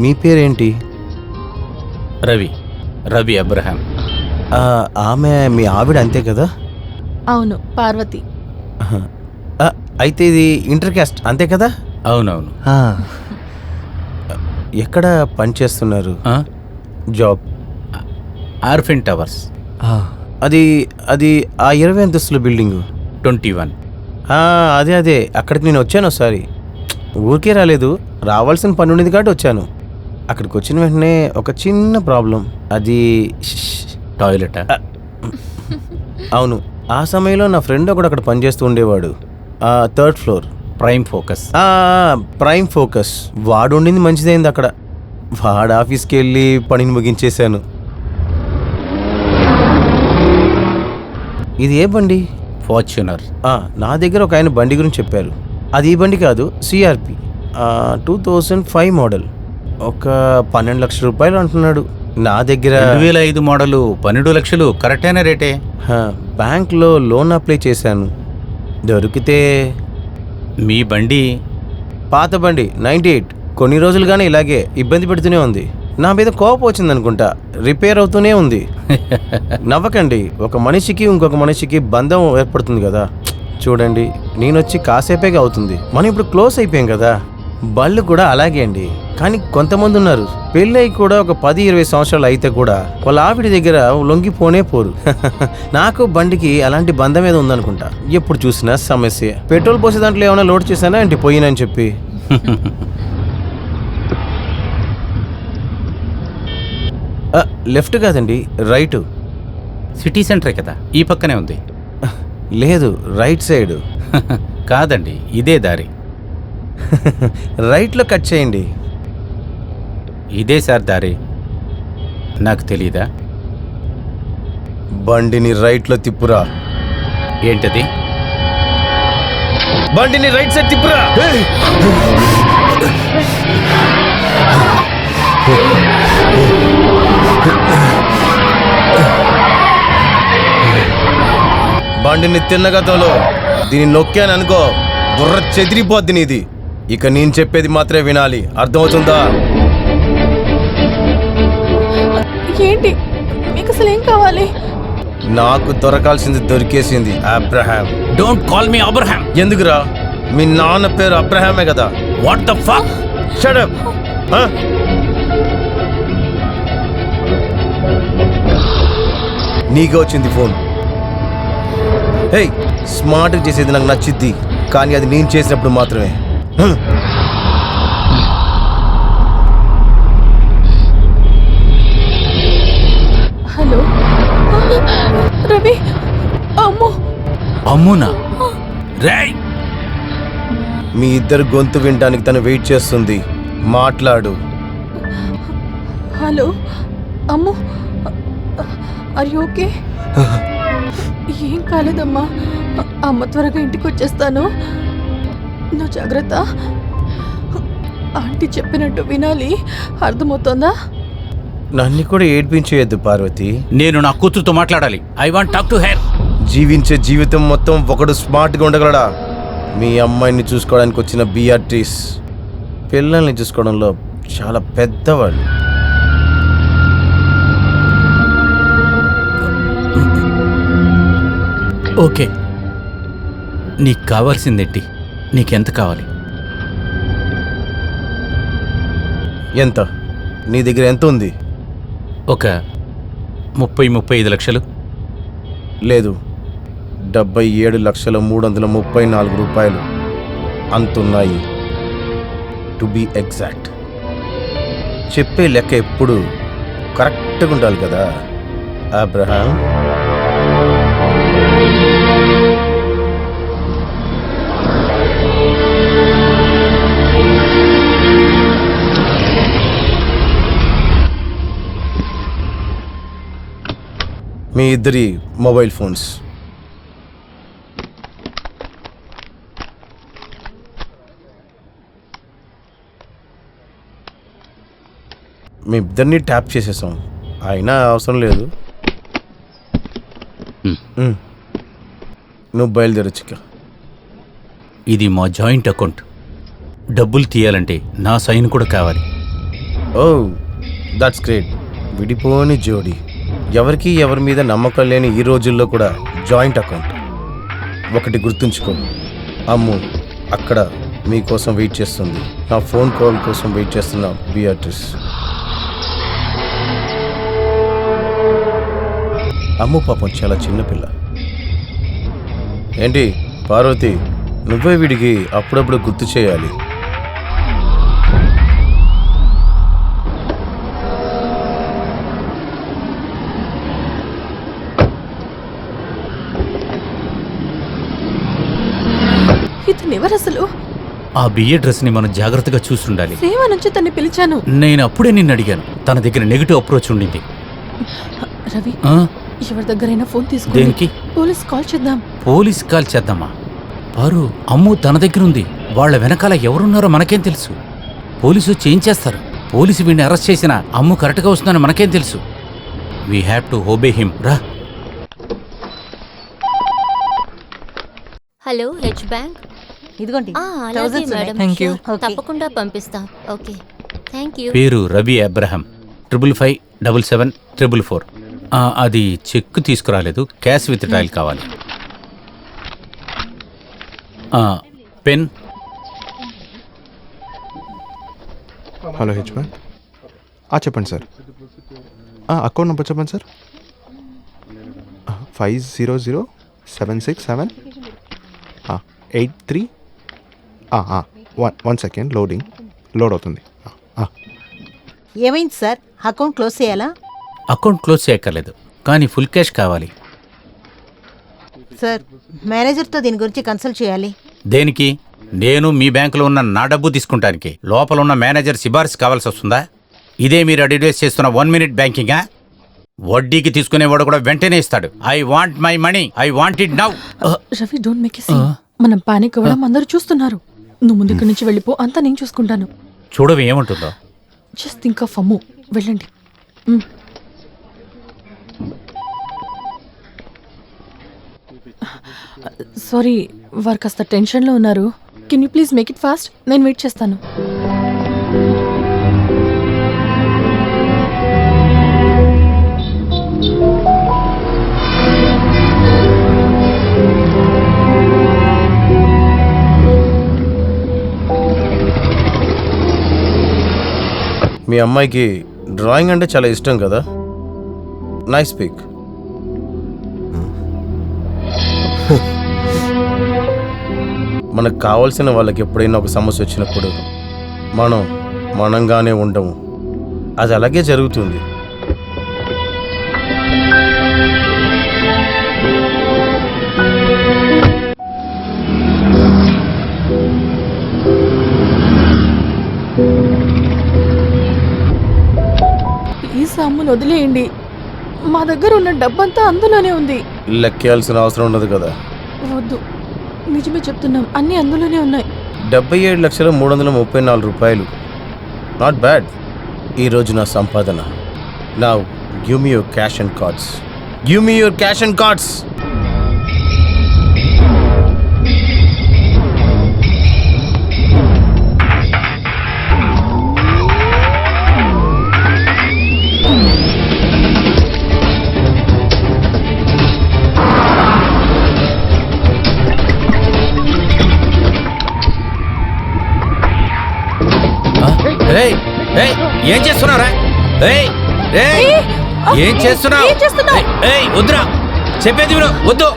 మీ పేరేంటి? రవి. రవి అబ్రహాం. ఆమె మీ ఆవిడ అంతే కదా? అవును, పార్వతి. అయితే ఇది ఇంటర్ క్యాస్ట్ అంతే కదా? అవునవును. ఎక్కడ పనిచేస్తున్నారు? జాబ్? ఆర్ఫిన్ టవర్స్. అది అది ఆ 20 అంతస్తుల బిల్డింగు. 21. అదే అక్కడికి నేను వచ్చాను ఒకసారి. ఊరికే రాలేదు, రావాల్సిన పని ఉండేది కాబట్టి వచ్చాను. అక్కడికి వచ్చిన వెంటనే ఒక చిన్న ప్రాబ్లం. అది టాయిలెట్. అవును, ఆ సమయంలో నా ఫ్రెండ్ ఒకడు అక్కడ పనిచేస్తూ ఉండేవాడు, 3rd floor. Prime focus. Prime focus. వాడు ఉండింది మంచిదైంది అక్కడ. వాడు ఆఫీస్కి వెళ్ళి పనిని ముగించేశాను. ఇది ఏ బండి? ఫార్చ్యూనర్. నా దగ్గర ఒక ఆయన బండి గురించి చెప్పారు. అది ఈ బండి కాదు, CRP 2005 మోడల్. ఒక 12 లక్షల రూపాయలు అంటున్నాడు. నా దగ్గర 2005 మోడలు 12 లక్షలు కరెక్టైన రేటే. బ్యాంక్లో లోన్ అప్లై చేశాను, దొరికితే. మీ బండి? పాత బండి, 98. కొన్ని రోజులుగానే ఇలాగే ఇబ్బంది పెడుతూనే ఉంది. నా మీద కోపం వచ్చిందనుకుంటా, రిపేర్ అవుతూనే ఉంది. నవ్వకండి, ఒక మనిషికి ఇంకొక మనిషికి బంధం ఏర్పడుతుంది కదా. చూడండి, నేను వచ్చి కాసేపేగా అవుతుంది, మనం ఇప్పుడు క్లోజ్ అయిపోయాం కదా. బళ్ళు కూడా అలాగే అండి. కానీ కొంతమంది ఉన్నారు, పెళ్ళై కూడా ఒక 10-20 సంవత్సరాలు అయితే కూడా వాళ్ళ ఆవిడ దగ్గర లొంగిపోనే పోరు. నాకు బండికి అలాంటి బంధం ఏదో ఉందనుకుంటా. ఎప్పుడు చూసినా సమస్య. పెట్రోల్ పోసే దాంట్లో ఏమైనా లోడ్ చేశానా అంటే పోయినని చెప్పి. లెఫ్ట్ కాదండి, రైటు. సిటీ సెంటరే కదా, ఈ పక్కనే ఉంది. లేదు, రైట్ సైడు. కాదండి, ఇదే దారి. రైట్లో కట్ చేయండి. ఇదే సార్ దారి. నాకు తెలీదా? బండిని రైట్లో తిప్పురా. ఏంటది? బండిని రైట్ సైడ్ తిప్పురా. బండిని తిన్నగా తోలు. దీన్ని నొక్కాను అనుకో, బుర్ర చెదిరిపోద్ది నీది. ఇక నేను చెప్పేది మాత్రమే వినాలి, అర్థమవుతుందా? ఏంటి మీకు అసలు ఏం కావాలి? నాకు దొరకాల్సింది దొరికేసింది, Abraham. Don't call me Abraham. ఎందుకురా? మీ నాన్న పేరు అబ్రహామే కదా. What the fuck? Shut up. నీకే వచ్చింది ఫోన్. హే, స్మార్ట్ చేసేది నాకు నచ్చిద్ది, కానీ అది నేను చేసినప్పుడు మాత్రమే. హలో రవి. అమ్మో. అమ్మునా? రేయ్, మీ ఇద్దరు గొంతు వినడానికి తను వెయిట్ చేస్తుంది, మాట్లాడు. హలో అమ్మో, ఆర్ యు ఓకే? ఏం కాలేదమ్మా, అమ్మ త్వరగా ఇంటికి వచ్చేస్తాను, నువ్వు జాగ్రత్త. ఆంటీ చెప్పినట్టు వినాలి, అర్థమవుతోందా? నన్ను కూడా ఏడ్పించేయద్దు పార్వతి. నేను నా కూతురుతో మాట్లాడాలి. I want talk to her. జీవించే జీవితం మొత్తం ఒకడు స్మార్ట్గా ఉండగలడా? మీ అమ్మాయిని చూసుకోవడానికి వచ్చిన బియాట్రిస్ పిల్లల్ని చూసుకోవడంలో చాలా పెద్దవాళ్ళు. ఓకే, నీకు కావాల్సిందేంటి? నీకెంత కావాలి? ఎంత? నీ దగ్గర ఎంత ఉంది? ఒక 30-35 లక్షలు. లేదు, 77,334 రూపాయలు అంతున్నాయి, టు బీ ఎగ్జాక్ట్. చెప్పే లెక్క ఎప్పుడు కరెక్ట్గా ఉండాలి కదా అబ్రహాం. మీ ఇద్దరి మొబైల్ ఫోన్స్. మీ ఇద్దరిని ట్యాప్ చేసేసాం, అయినా అవసరం లేదు. నువ్వు బయలుదేరొచ్చుక. ఇది మా జాయింట్ అకౌంట్. డబ్బులు తీయాలంటే నా సైన్ కూడా కావాలి. ఓ, దట్స్ గ్రేట్. విడిపోని జోడి. ఎవరికి ఎవరి మీద నమ్మకం లేని ఈ రోజుల్లో కూడా జాయింట్ అకౌంట్. ఒకటి గుర్తుంచుకో, అమ్ము అక్కడ మీకోసం వెయిట్ చేస్తుంది. నా ఫోన్ కాల్ కోసం వెయిట్ చేస్తున్న బియాట్రిస్. అమ్ము పాపం చాలా చిన్నపిల్ల. ఏంటి పార్వతి, నువ్వే వీడికి అప్పుడప్పుడు గుర్తు చేయాలి. ఇతను ఎవరు అసలు? ఆ బిఏ డ్రెస్ని మనం జాగ్రత్తగా చూస్తుండాలి. సేవ నుంచి తన్ని పిలిచాను. నేను అప్పుడే నిన్ను అడిగాను, తన దగ్గర నెగిటివ్ అప్రోచ్ ఉండింది. రవి, ఆ? ఎవరి దగ్గరైనా ఫోన్ తీసుకో. దేనికి? పోలీస్ కాల్ చేద్దాం. పోలీస్ కాల్ చేద్దామా? పారు, అమ్ము తన దగ్గర ఉంది. వాళ్ళ వెనకాల ఎవరున్నారో మనకేం తెలుసు? పోలీసు వచ్చి ఏం చేస్తారు? పోలీసు వీడిని అరెస్ట్ చేసినా అమ్ము కరెక్ట్గా వస్తుందని మనకేం తెలుసు? We have to obey him. రా. Hello, H bank. ఇదిగోండి అలాగే 1000 మేడం. Thank you. Sure, తప్పకుండా పంపిస్తా. Okay, thank you. పేరు రవి అబ్రహం. 55577744. అది చెక్ తీసుకురాలేదు, క్యాష్ విత్ డ్రాయల్ కావాలి. పెన్. Hello H bank. చెప్పండి సార్. అకౌంట్ నెంబర్ చెప్పండి సార్. 500-767-83. 1 సెకండ్, లోడ్ అవుతుంది. ఏమైంది సార్? అకౌంట్ క్లోజ్ చేయాలా? అకౌంట్ క్లోజ్ చేయక్కర్లేదు, కానీ ఫుల్ క్యాష్ కావాలి. సార్, మేనేజర్తో దీని గురించి కన్సల్ట్ చేయాలి. దేనికి? నేను మీ బ్యాంకులో ఉన్న నా డబ్బు తీసుకుంటానికి లోపల ఉన్న మేనేజర్ సిఫార్సు కావాల్సి వస్తుందా? ఇదే మీరు అడ్వర్టైజ్ చేస్తున్న 1 minute బ్యాంకింగా? వడ్డీకి తీసుకునేవాడు కూడా వెంటనే ఇస్తాడు. I want my money, I want it now. Ravi, don't make a scene. మనం పానిక్ అవ్వడం అందరూ చూస్తున్నారు. నువ్వు ముందు ఇక్కడి నుంచి వెళ్ళిపో, అంతా నేను చూసుకుంటాను. చూడవి ఏముంటుందో. Just think of Ammu. వెళ్ళండి. సారీ, వారు కాస్త టెన్షన్లో ఉన్నారు. Can you please make it fast? నేను వెయిట్ చేస్తాను. మీ అమ్మాయికి డ్రాయింగ్ అంటే చాలా ఇష్టం కదా? Nice pic. మనకు కావాల్సిన వాళ్ళకి ఎప్పుడైనా ఒక సమస్య వచ్చినప్పుడు మనంగానే ఉండము. అది అలాగే జరుగుతుంది. ప్లీజ్ అమ్మును వదిలేయండి. మా దగ్గర ఉన్న డబ్బంతా అందులోనే ఉంది. లెక్కేయాల్సిన అవసరం ఉండదు కదా. వద్దు, నిజమే చెప్తున్నాం, అన్నీ అందులోనే ఉన్నాయి. 77,334 రూపాయలు. Not bad. ఈరోజు నా సంపాదన. Now give me your cash and cards. Give me your cash and cards. ఏం చేస్తున్నారా? ఏం చేస్తున్నావు? వద్దురా, చెప్పేది విను. వద్దు.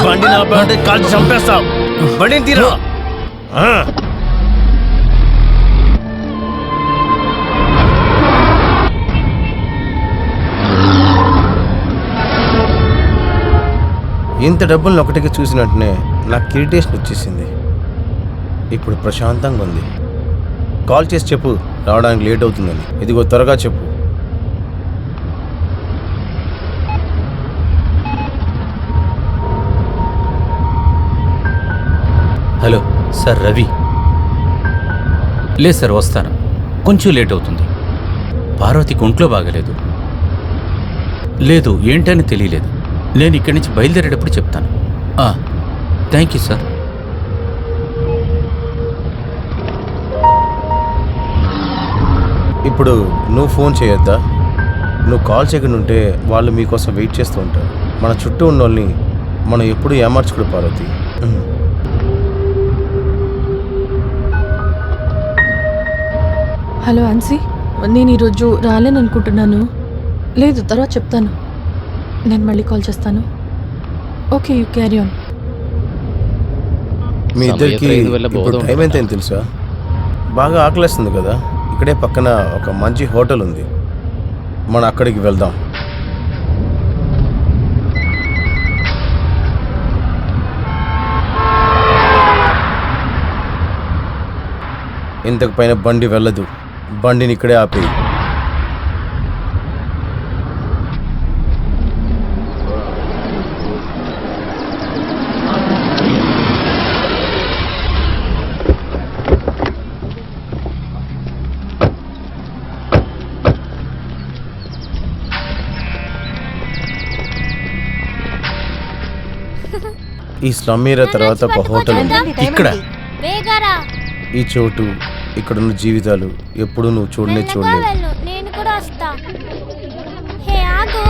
బండి నా బండి కాల్చి చంపేస్తావు. బండిని తీరా. ఇంత డబ్బులను ఒకటికి చూసిన వెంటనే నాకు ఇరిటేషన్ వచ్చేసింది. ఇప్పుడు ప్రశాంతంగా ఉంది. కాల్ చేసి చెప్పు రావడానికి లేట్ అవుతుందని. ఇదిగో త్వరగా చెప్పు. Hello sir, Ravi. లేదు సార్, వస్తాను. కొంచెం లేట్ అవుతుంది. పార్వతికి ఒంట్లో బాగలేదు. లేదు, ఏంటని తెలియలేదు. నేను ఇక్కడి నుంచి బయలుదేరేటప్పుడు చెప్తాను. Thank you sir. ఇప్పుడు నువ్వు ఫోన్ చేయొద్దా? నువ్వు కాల్ చేయకుండా ఉంటే వాళ్ళు మీకోసం వెయిట్ చేస్తూ ఉంటారు. మన చుట్టూ ఉన్న వాళ్ళని మనం ఎప్పుడు ఏమార్చుకోడు పార్వతి. హలో ఆన్సీ, నేను ఈరోజు రాలేను అనుకుంటున్నాను. లేదు, తర్వాత చెప్తాను. నేను మళ్ళీ కాల్ చేస్తాను. Okay, you carry on. మీ ఇద్దరికి ఇప్పుడు టైం ఎంత అయింది తెలుసా? బాగా ఆకలిస్తుంది కదా. ఇక్కడే పక్కన ఒక మంచి హోటల్ ఉంది, మనం అక్కడికి వెళ్దాం. ఇంతకు పైన బండి వెళ్ళదు. బండిని ఇక్కడే ఆపి. ఈ స్లమ్ ఏరియా తర్వాత ఒక హోటల్ ఉంది ఇక్కడ. ఈ చోటు, ఇక్కడున్న జీవితాలు ఎప్పుడు నువ్వు చూడలేవు. నేను కూడా వస్తా. హే ఆగు.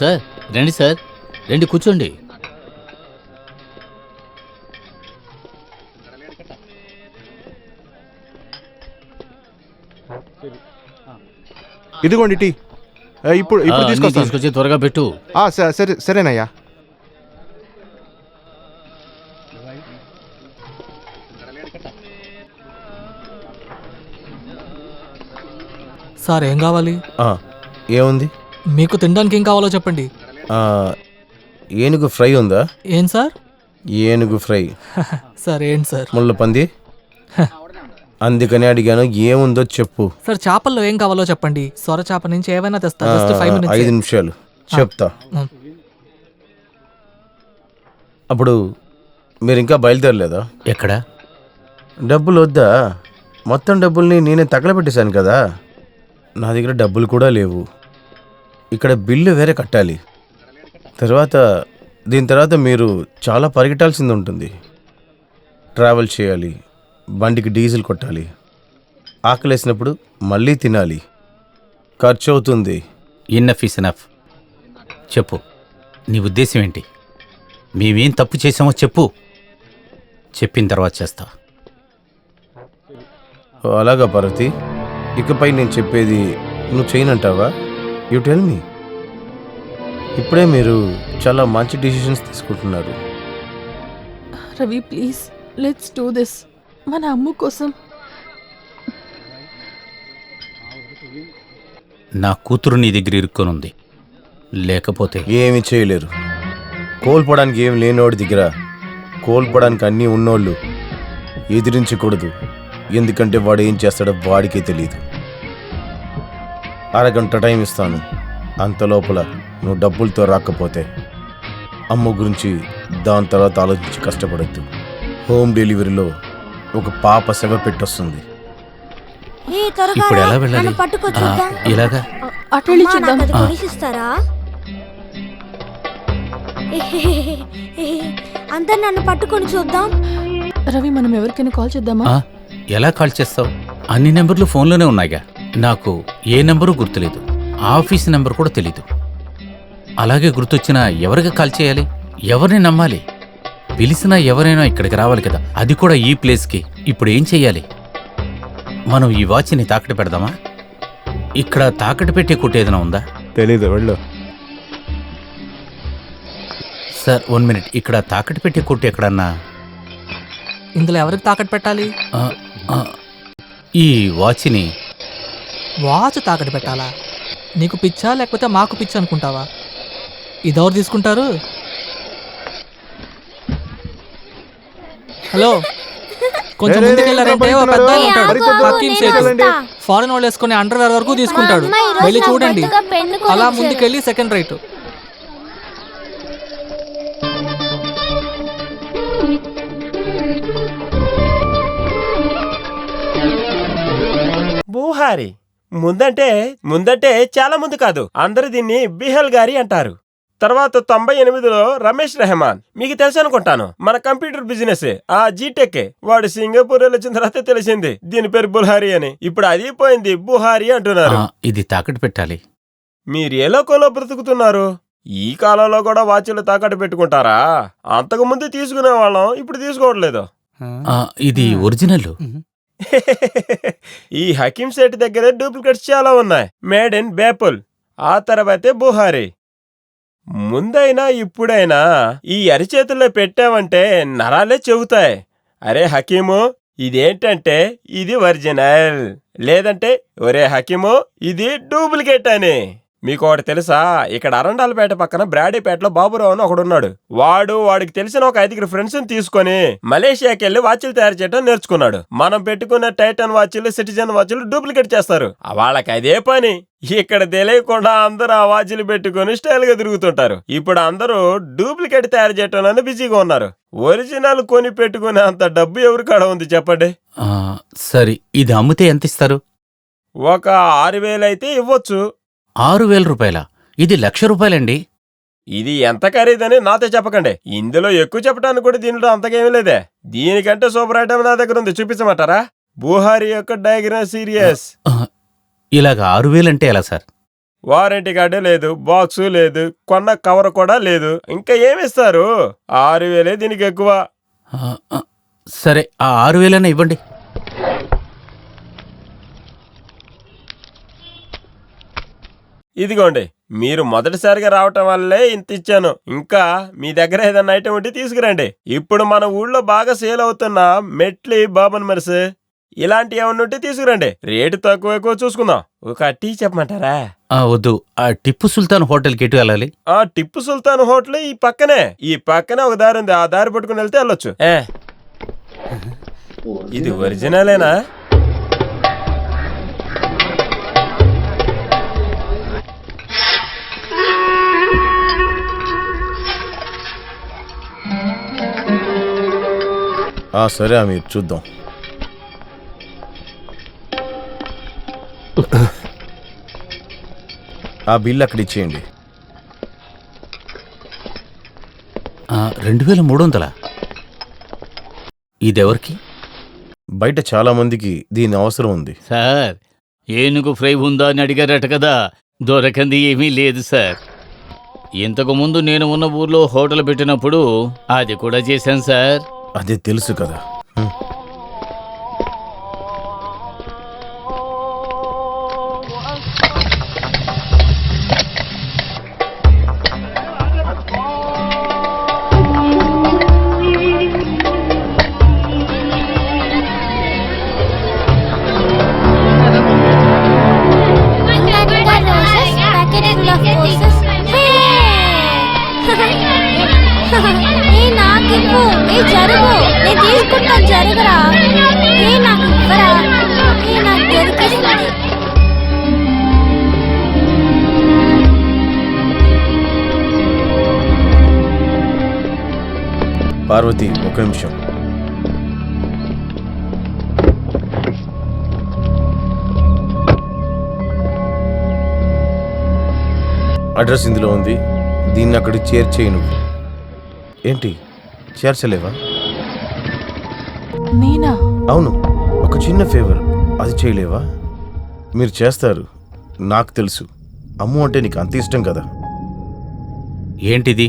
సార్ రండి సార్, రండి కూర్చోండి. ఇదిగోండి టీ. ఇప్పుడు ఇప్పుడు అన్నీ తీసుకొస్తాను. తీసుకొచ్చి త్వరగా పెట్టు. సరే సరేనయ్యా. సార్ ఏం కావాలి? ఏముంది? మీకు తినడానికి ఏం కావాలో చెప్పండి. ఏనుగు ఫ్రై ఉందా? ఏం సార్? ఏనుగు ఫ్రై. సార్ ఏంటి సార్? ముళ్ళ పంది. అందుకని అడిగాను, ఏముందో చెప్పు. సార్ చేపల్లో ఏం కావాలో చెప్పండి. సొర చేప నుంచి ఏమైనా తెస్తా. Just 5 minutes. 5 నిమిషాలు చెప్తా. అప్పుడు మీరు ఇంకా బయలుదేరలేదా? ఎక్కడ? డబ్బులు వద్దా? మొత్తం డబ్బుల్ని నేనే తగలబెట్టేశాను కదా. నా దగ్గర డబ్బులు కూడా లేవు. ఇక్కడ బిల్లు వేరే కట్టాలి. దీని తర్వాత మీరు చాలా పరిగెట్టాల్సింది ఉంటుంది. ట్రావెల్ చేయాలి, బండికి డీజిల్ కొట్టాలి, ఆకలేసినప్పుడు మళ్ళీ తినాలి, ఖర్చు అవుతుంది. Enough is enough. చెప్పు, నీ ఉద్దేశం ఏంటి? మేమేం తప్పు చేసామో చెప్పు. చెప్పిన తర్వాత చేస్తా. అలాగా పార్వతి, ఇకపై నేను చెప్పేది నువ్వు చేయనంటావా? You tell me. ఇప్పుడే మీరు చాలా మంచి డిసిషన్స్ తీసుకుంటున్నారు. Ravi please let's do this. మన అమ్ము కోసం. నా కూతురు నీ దగ్గర ఇరుక్కొనుంది, లేకపోతే ఏమి చేయలేరు. కోల్పోవడానికి ఏం లేనివాడి దగ్గర కోల్పోవడానికి అన్నీ ఉన్నోళ్ళు ఎదిరించకూడదు. ఎందుకంటే వాడు ఏం చేస్తాడో వాడికే తెలియదు. అరగంట టైం ఇస్తాను. అంత లోపల నువ్వు డబ్బులతో రాకపోతే అమ్మ గురించి దాని తర్వాత ఆలోచించి కష్టపడద్దు. హోమ్ డెలివరీలో ఒక పాప శవ పెట్టొస్తుంది. ఇప్పుడు ఎలా వెళ్ళాలి? ఇలాగా అటు వెళ్ళి చూద్దాం. అందరు నన్ను పట్టుకొని చూద్దాం. రవి మనం ఎవరికైనా కాల్ చేద్దామా? ఎలా కాల్ చేస్తావు? అన్ని నెంబర్లు ఫోన్లోనే ఉన్నాయిగా. నాకు ఏ నెంబరు గుర్తులేదు, ఆఫీస్ నెంబర్ కూడా తెలీదు. అలాగే గుర్తొచ్చినా ఎవరికి కాల్ చేయాలి? ఎవరిని నమ్మాలి? పిలిచినా ఎవరైనా ఇక్కడికి రావాలి కదా, అది కూడా ఈ ప్లేస్కి. ఇప్పుడు ఏం చెయ్యాలి? మనం ఈ వాచ్ని తాకట్టు పెడదామా? ఇక్కడ తాకట్టు పెట్టే కొట్టు ఏదైనా ఉందా? తెలీదు, వెళ్ళు. సార్ 1 minute, ఇక్కడ తాకట్టు పెట్టే కొట్టు ఎక్కడన్నా? ఇందులో ఎవరికి తాకట్టు పెట్టాలి? ఈ వాచ్ని. వాచ్ తాకట్టు పెట్టాలా? నీకు పిచ్చా లేకపోతే మాకు పిచ్చా అనుకుంటావా? ఇదెవరు తీసుకుంటారు? హలో, కొంచెం ముందుకెళ్ళారంటే ఓ పెద్ద ఆయన ఉంటాడు, హకీం సేట్. ఫారెన్ వాళ్ళు వేసుకునే అండర్వేర్ వరకు తీసుకుంటాడు. వెళ్ళి చూడండి. అలా ముందుకెళ్ళి సెకండ్ రైట్. బూహారి ముందంటే చాలా ముందు కాదు. అందరు దీన్ని బిహల్ గారి అంటారు. తర్వాత 98లో రమేష్ రెహమాన్, మీకు తెలుసు అనుకుంటాను, మన కంప్యూటర్ బిజినెస్ ఆ జీటెక్. వాడు సింగపూర్ వచ్చిన తర్వాత తెలిసింది దీని పేరు బుల్హారి అని. ఇప్పుడు అది పోయింది, బుహారి అంటున్నారు. ఇది తాకట్టు పెట్టాలి. మీరు ఏ లోకంలో బ్రతుకుతున్నారు? ఈ కాలంలో కూడా వాచ్లు తాకట్టు పెట్టుకుంటారా? అంతకు ముందు తీసుకునే వాళ్ళం, ఇప్పుడు తీసుకోవట్లేదు. ఇది ఒరిజినల్. ఈ హకీం సేట్ దగ్గర డూప్లికేట్స్ చాలా ఉన్నాయి. మేడ్ ఇన్ బేపుల్, ఆ తర్వాతే బుహారి. ముందైనా ఇప్పుడైనా ఈ అరిచేతుల్లో పెట్టావంటే నరాలే చెబుతాయి, అరే హకీము ఇదేంటంటే ఇది ఒరిజినల్, లేదంటే ఒరే హకీము ఇది డూప్లికేట్ అని. మీకు ఒకటి తెలుసా? ఇక్కడ అరండాలపేట పక్కన బ్రాడీపేటలో బాబురావు అని ఒకడున్నాడు. వాడికి తెలిసిన ఒక 5 ఫ్రెండ్స్ తీసుకుని మలేషియాకి వెళ్లి వాచ్లు తయారు చేయడం నేర్చుకున్నాడు. మనం పెట్టుకున్న టైటన్ వాచ్లు, సిటిజన్ వాచ్లు డూప్లికేట్ చేస్తారు. వాళ్ళకి అదే పని. ఇక్కడ తెలియకుండా అందరూ ఆ వాచ్లు పెట్టుకుని స్టైల్ గా తిరుగుతుంటారు. ఇప్పుడు అందరూ డూప్లికేట్ తయారు చేయటం బిజీగా ఉన్నారు. ఒరిజినల్ కొని పెట్టుకునే అంత డబ్బు ఎవరి కాడ ఉంది చెప్పండి? సరే, ఇది అమ్మితే ఎంత ఇస్తారు? ఒక 6,000 అయితే ఇవ్వచ్చు. 6,000 రూపాయల? ఇది 1,00,000 రూపాయలండి. ఇది ఎంత ఖరీదని నాతో చెప్పకండి. ఇందులో ఎక్కువ చెప్పడానికి కూడా దీనిలో అంతకేమీ లేదే. దీనికంటే సూపర్ ఐటమ్ నా దగ్గర ఉంది, చూపించమంటారా? బుహారి యొక్క డయాగ్రామ్ సీరియస్. ఇలాగ 6,000 అంటే ఎలా సార్? వారంటీ కార్డు లేదు, బాక్సు లేదు, కొన్న కవర్ కూడా లేదు. ఇంకా ఏమిస్తారు? 6,000 దీనికి ఎక్కువ. సరే ఆ 6,000 ఇవ్వండి. ఇదిగోండి, మీరు మొదటిసారిగా రావటం వల్లే ఇంత ఇచ్చాను. ఇంకా మీ దగ్గర ఏదైనా ఐటమ్ ఉంటే తీసుకురండి. ఇప్పుడు మన ఊళ్ళో బాగా సేల్ అవుతున్న మెట్లి, బాబన్ మరిస్ ఇలాంటి ఏమన్నా ఉంటే తీసుకురండి. రేటు తక్కువ ఎక్కువ చూసుకుందాం. ఒక టీ చెప్పమంటారా? వద్దు. ఆ టిప్పు సుల్తాన్ హోటల్కి ఎటు వెళ్ళాలి? ఆ టిప్పు సుల్తాన్ హోటల్ ఈ పక్కనే ఒక దారి ఉంది. ఆ దారి పట్టుకుని వెళ్తే వెళ్ళొచ్చు. ఇది ఒరిజినలేనా? సరే అమీర్, చూద్దాం. ఆ బిల్ అక్కడ ఇచ్చేయండి. 2,300. ఇదెవరికి? బయట చాలా మందికి దీని అవసరం ఉంది. సార్, ఏనుగు ఫ్రై ఉందా అని అడిగారట కదా, దొరకంది ఏమీ లేదు సార్. ఇంతకు ముందు నేను ఉన్న ఊర్లో హోటల్ పెట్టినప్పుడు అది కూడా చేశాను సార్. అదే తెలుసు కదా. పార్వతి, ఒక నిమిషం. అడ్రస్ ఇందులో ఉంది. దీన్ని అక్కడి చేర్చేయి. నువ్వు ఏంటి చేర్చలేవా? నేనా? అవును, ఒక చిన్న ఫేవర్, అది చేయలేవా? మీరు చేస్తారు, నాకు తెలుసు. అమ్ము అంటే నీకు అంత ఇష్టం కదా. ఏంటిది?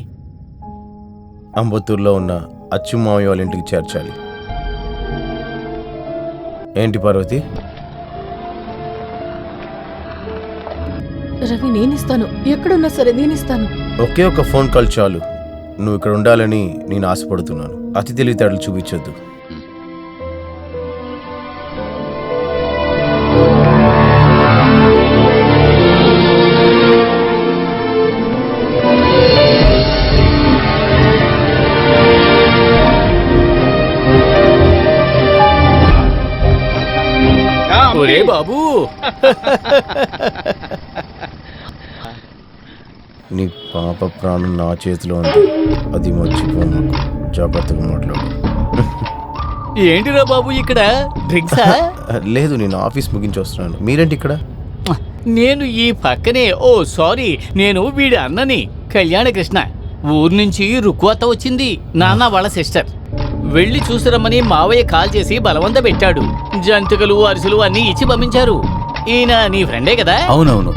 అంబత్తూరులో ఉన్న అచ్చుమామయ్య వాళ్ళ ఇంటికి చేర్చాలి. ఏంటి పార్వతి? రవి, నేనిస్తాను. ఎక్కడున్నా సరే నేనిస్తాను. ఒకే ఒక ఫోన్ కాల్ చాలు. నువ్వు ఇక్కడ ఉండాలని నేను ఆశపడుతున్నాను. అతి తెలివితేటలు చూపించొద్దు. ఒరే బాబు, నీ పాప ప్రాణం నా చేతిలో ఉంది. అది మర్చిపోను. జాగ్రత్తగా మాట్లాడు. ఏంటిరా బాబు ఇక్కడ డ్రింక్సా? లేదు, నేను ఆఫీస్ ముగించి వస్తున్నాను. మీరేంటి ఇక్కడ? నేను ఈ పక్కనే. ఓ సారీ, నేను వీడి అన్నని, కళ్యాణ కృష్ణ. ఊరు నుంచి రుక్కువత వచ్చింది, నాన్న వాళ్ళ సిస్టర్. వెళ్ళి చూసిరమ్మని మావయ్య కాల్ చేసి బలవంత పెట్టాడు. జంతికలు, అరిసెలు అన్నీ ఇచ్చి పంపించారు. ఈయన నీ ఫ్రెండే కదా? అవునవును,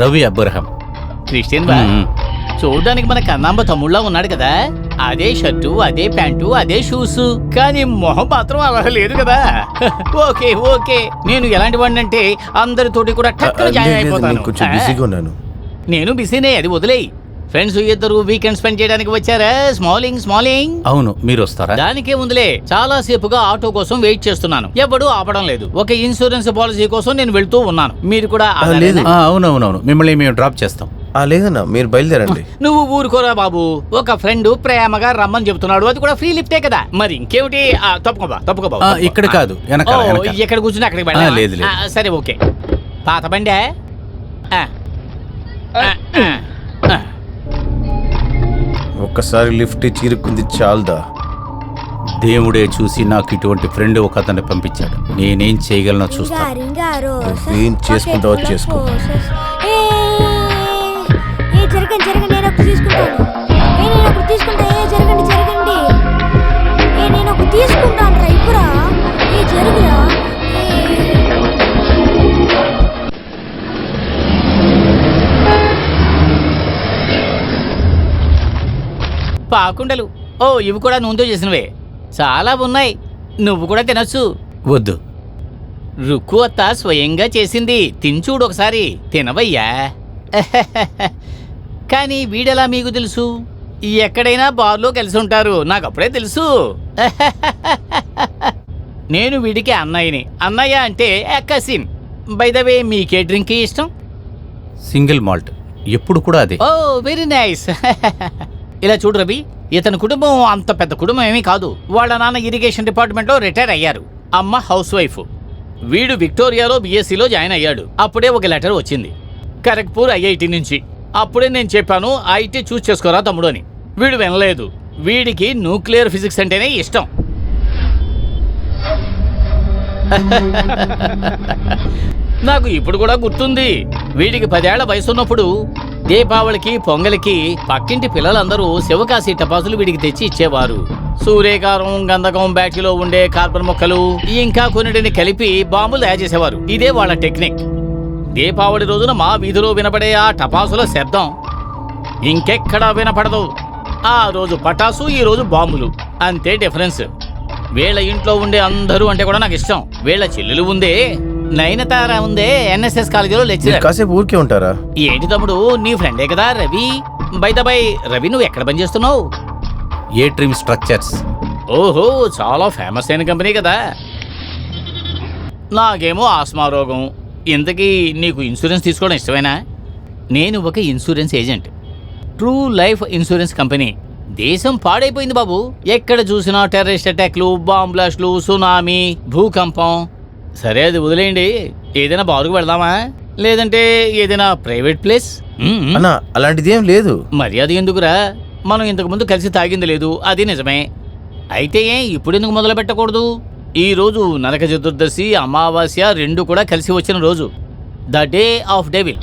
రవి అబ్రహం. క్రిస్టియన్ బా. చూడ్డానికి మన కన్నాంబ తమ్ముళ్ళ ఉన్నాడు కదా. అదే షర్టు, అదే ప్యాంటు, అదే షూస్. కానీ మొహం మాత్రం అలా లేదు కదా. ఓకే ఓకే, నేను ఎలాంటి వాడినంటే అందరితోటి కూడా టక్కున జాయిన్ అయిపోతాను. నేను బిజీనే, అది వదిలేయి. ఫ్రెండ్స్ ఇద్దరు వీకెండ్ స్పెండ్ చేయడానికి వచ్చారా? స్మాలింగ్. అవును, మీరు వస్తారా? దానికే ముందులే చాలా సేపుగా ఆటో కోసం వెయిట్ చేస్తున్నాను. ఎవడూ ఆపడం లేదు. ఒక ఇన్సూరెన్స్ పాలసీ కోసం నేను వెళ్తూ ఉన్నాను. మీరు కూడా? అవునవునవును, మిమ్మల్ని మేము డ్రాప్ చేస్తాం. లేదన్నా, మీరు బయలుదేరండి. నువ్వు ఊరుకోరా బాబు. ఒక ఫ్రెండ్ ప్రేమగా రమ్మని చెప్తున్నాడు, అది కూడా ఫ్రీ లిఫ్టే కదా. మరి ఇంకేమిటి? తప్పుకో. ఇక్కడ కాదు, ఎక్కడ కూర్చుని అక్కడికి లేదు. సరే ఓకే. పాత బండే. ఒక్కసారి లిఫ్ట్ చీరుకుంది చాలదా? దేవుడే చూసి నాకు ఇటువంటి ఫ్రెండ్ ఒక అతన్ని పంపించాడు. నేనేం చేయగలనో చూస్తాను. ఏం చేసుకుంటావో చేసుకో. జరగండి, నేను ఒకటి తీసుకుంటాను. నేను ఒకటి తీసుకుంటాను రా. ఇప్పుడా జరుగురా. పాకుండలు. ఓ ఇవి కూడా నూనెతో చేసినవే. చాలా ఉన్నాయి, నువ్వు కూడా తినొచ్చు. వద్దు. రుక్కు అత్త స్వయంగా చేసింది, తినచూడు ఒకసారి. తినవయ్యా. కానీ వీడెలా మీకు తెలుసు? ఎక్కడైనా బార్లో కలిసి ఉంటారు, నాకు అప్పుడే తెలుసు. నేను వీడికి అన్నయ్యని. అన్నయ్య అంటే కసిన్. బై ద వే, మీకే డ్రింక్ ఇష్టం? Single malt. ఎప్పుడు కూడా అదే. ఓ వెరీ నైస్. ఇలా చూడు రవి, ఇతని కుటుంబం అంత పెద్ద కుటుంబం ఏమీ కాదు. వాళ్ళ నాన్న ఇరిగేషన్ డిపార్ట్మెంట్లో రిటైర్ అయ్యారు, అమ్మ హౌస్ వైఫ్. వీడు విక్టోరియాలో బిఎస్సిలో జాయిన్ అయ్యాడు. అప్పుడే ఒక లెటర్ వచ్చింది ఖరగ్పూర్ ఐఐటి నుంచి. అప్పుడే నేను చెప్పాను ఐటీ చూస్ చేసుకోరా తమ్ముడు అని. వీడు వినలేదు. వీడికి న్యూక్లియర్ ఫిజిక్స్ అంటేనే ఇష్టం. నాకు ఇప్పుడు కూడా గుర్తుంది. వీడికి 10 ఏళ్ల వయసున్నప్పుడు దీపావళికి పొంగలికి పక్కింటి పిల్లలందరూ శివకాశి టపాసులు వీడికి తెచ్చి ఇచ్చేవారు. సూర్యకారం, గంధకం, బ్యాటరీలో ఉండే కార్బన్ మొక్కలు ఇంకా కొన్నిటిని కలిపి బాంబులు తయారు చేసేవారు. ఇదే వాళ్ళ టెక్నిక్. దీపావళి రోజున మా వీధిలో వినపడే ఆ టపాసుల శబ్దం ఇంకెక్కడా వినపడదు. ఆ రోజు పటాసు, ఈ రోజు బాంబులు, అంతే డిఫరెన్స్. వీళ్ళ ఇంట్లో ఉండే అందరూ అంటే కూడా నాకు ఇష్టం. వీళ్ళ చెల్లెలు ఉందే, నయనతార ఉందే, ఎన్ఎస్ఎస్ కాలేజీలో లెక్చరర్. కాసేపు ఊరికే ఉంటారా? ఏంటి తమ్ముడు, నీ ఫ్రెండే కదా Ravi. By the by, Ravi నువ్వు ఎక్కడ పనిచేస్తున్నావు? ఏ డ్రీమ్ స్ట్రక్చర్స్. ఓహో, చాలా ఫేమస్ అయిన కంపెనీ కదా. నాకేమో ఆస్మా రోగం. ఇంతకీ నీకు ఇన్సూరెన్స్ తీసుకోవడం ఇష్టమేనా? నేను ఒక insurance agent, true life insurance company. దేశం పాడైపోయింది బాబు. ఎక్కడ చూసినా టెర్రరిస్ట్ అటాక్లు, బాంబ్ బ్లాస్ట్లు, సునామీ, భూకంపం. సరే అది వదిలేయండి. ఏదైనా బారుకు వెళ్దామా, లేదంటే ఏదైనా ప్రైవేట్ ప్లేస్? అన్నా అలాంటిది ఏం లేదు. మర్యాద ఎందుకురా? మనం ఇంతకు ముందు కలిసి తాగింది లేదు, అది నిజమే. అయితే ఇప్పుడు ఎందుకు మొదలు పెట్టకూడదు? ఈ రోజు నరక చతుర్దశి, అమావాస్య రెండు కూడా కలిసి వచ్చిన రోజు, the day of devil.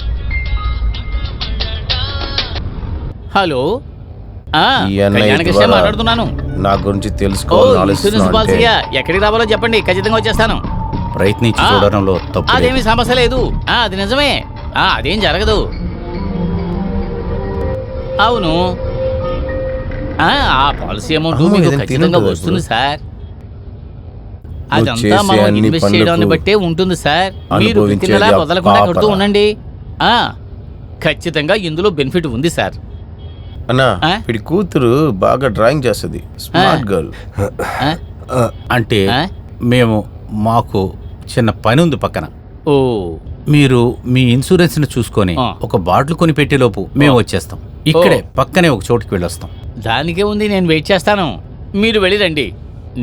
Hello, Kalyankrishna మాట్లాడుతున్నాను. నా గురించి ఇన్సూరెన్స్ పాలసీయా? ఎక్కడికి రావాలో చెప్పండి, ఖచ్చితంగా వచ్చేస్తాను. ప్రయత్నించి చూడడంలో తప్పు. అదేమీ సమస్య లేదు. అది నిజమే, అదేం జరగదు. అవును, ఆ పాలసీ అమౌంట్ మీకు ఖచ్చితంగా వస్తుంది సార్. అదంతా మనం ఇన్వెస్ట్ చేయడాన్ని బట్టే ఉంటుంది సార్. మీరు ప్రతి నెలా వదలకుండా కడుతూ ఉండండి. ఖచ్చితంగా ఇందులో బెనిఫిట్ ఉంది సార్. అన్నా, వీడి కూతురు బాగా డ్రాయింగ్ చేస్తుంది, స్మార్ట్ గర్ల్. అంటే మాకు చిన్న పని ఉంది పక్కన. ఓ, మీరు మీ ఇన్సూరెన్స్ ని చూసుకొని ఒక బాటిల్ కొని పెట్టేలోపు మేము వచ్చేస్తాం. ఇక్కడే పక్కనే ఒక చోటుకి వెళ్ళొస్తాం. దానికే ఉంది, నేను వెయిట్ చేస్తాను. మీరు వెళ్ళిరండి.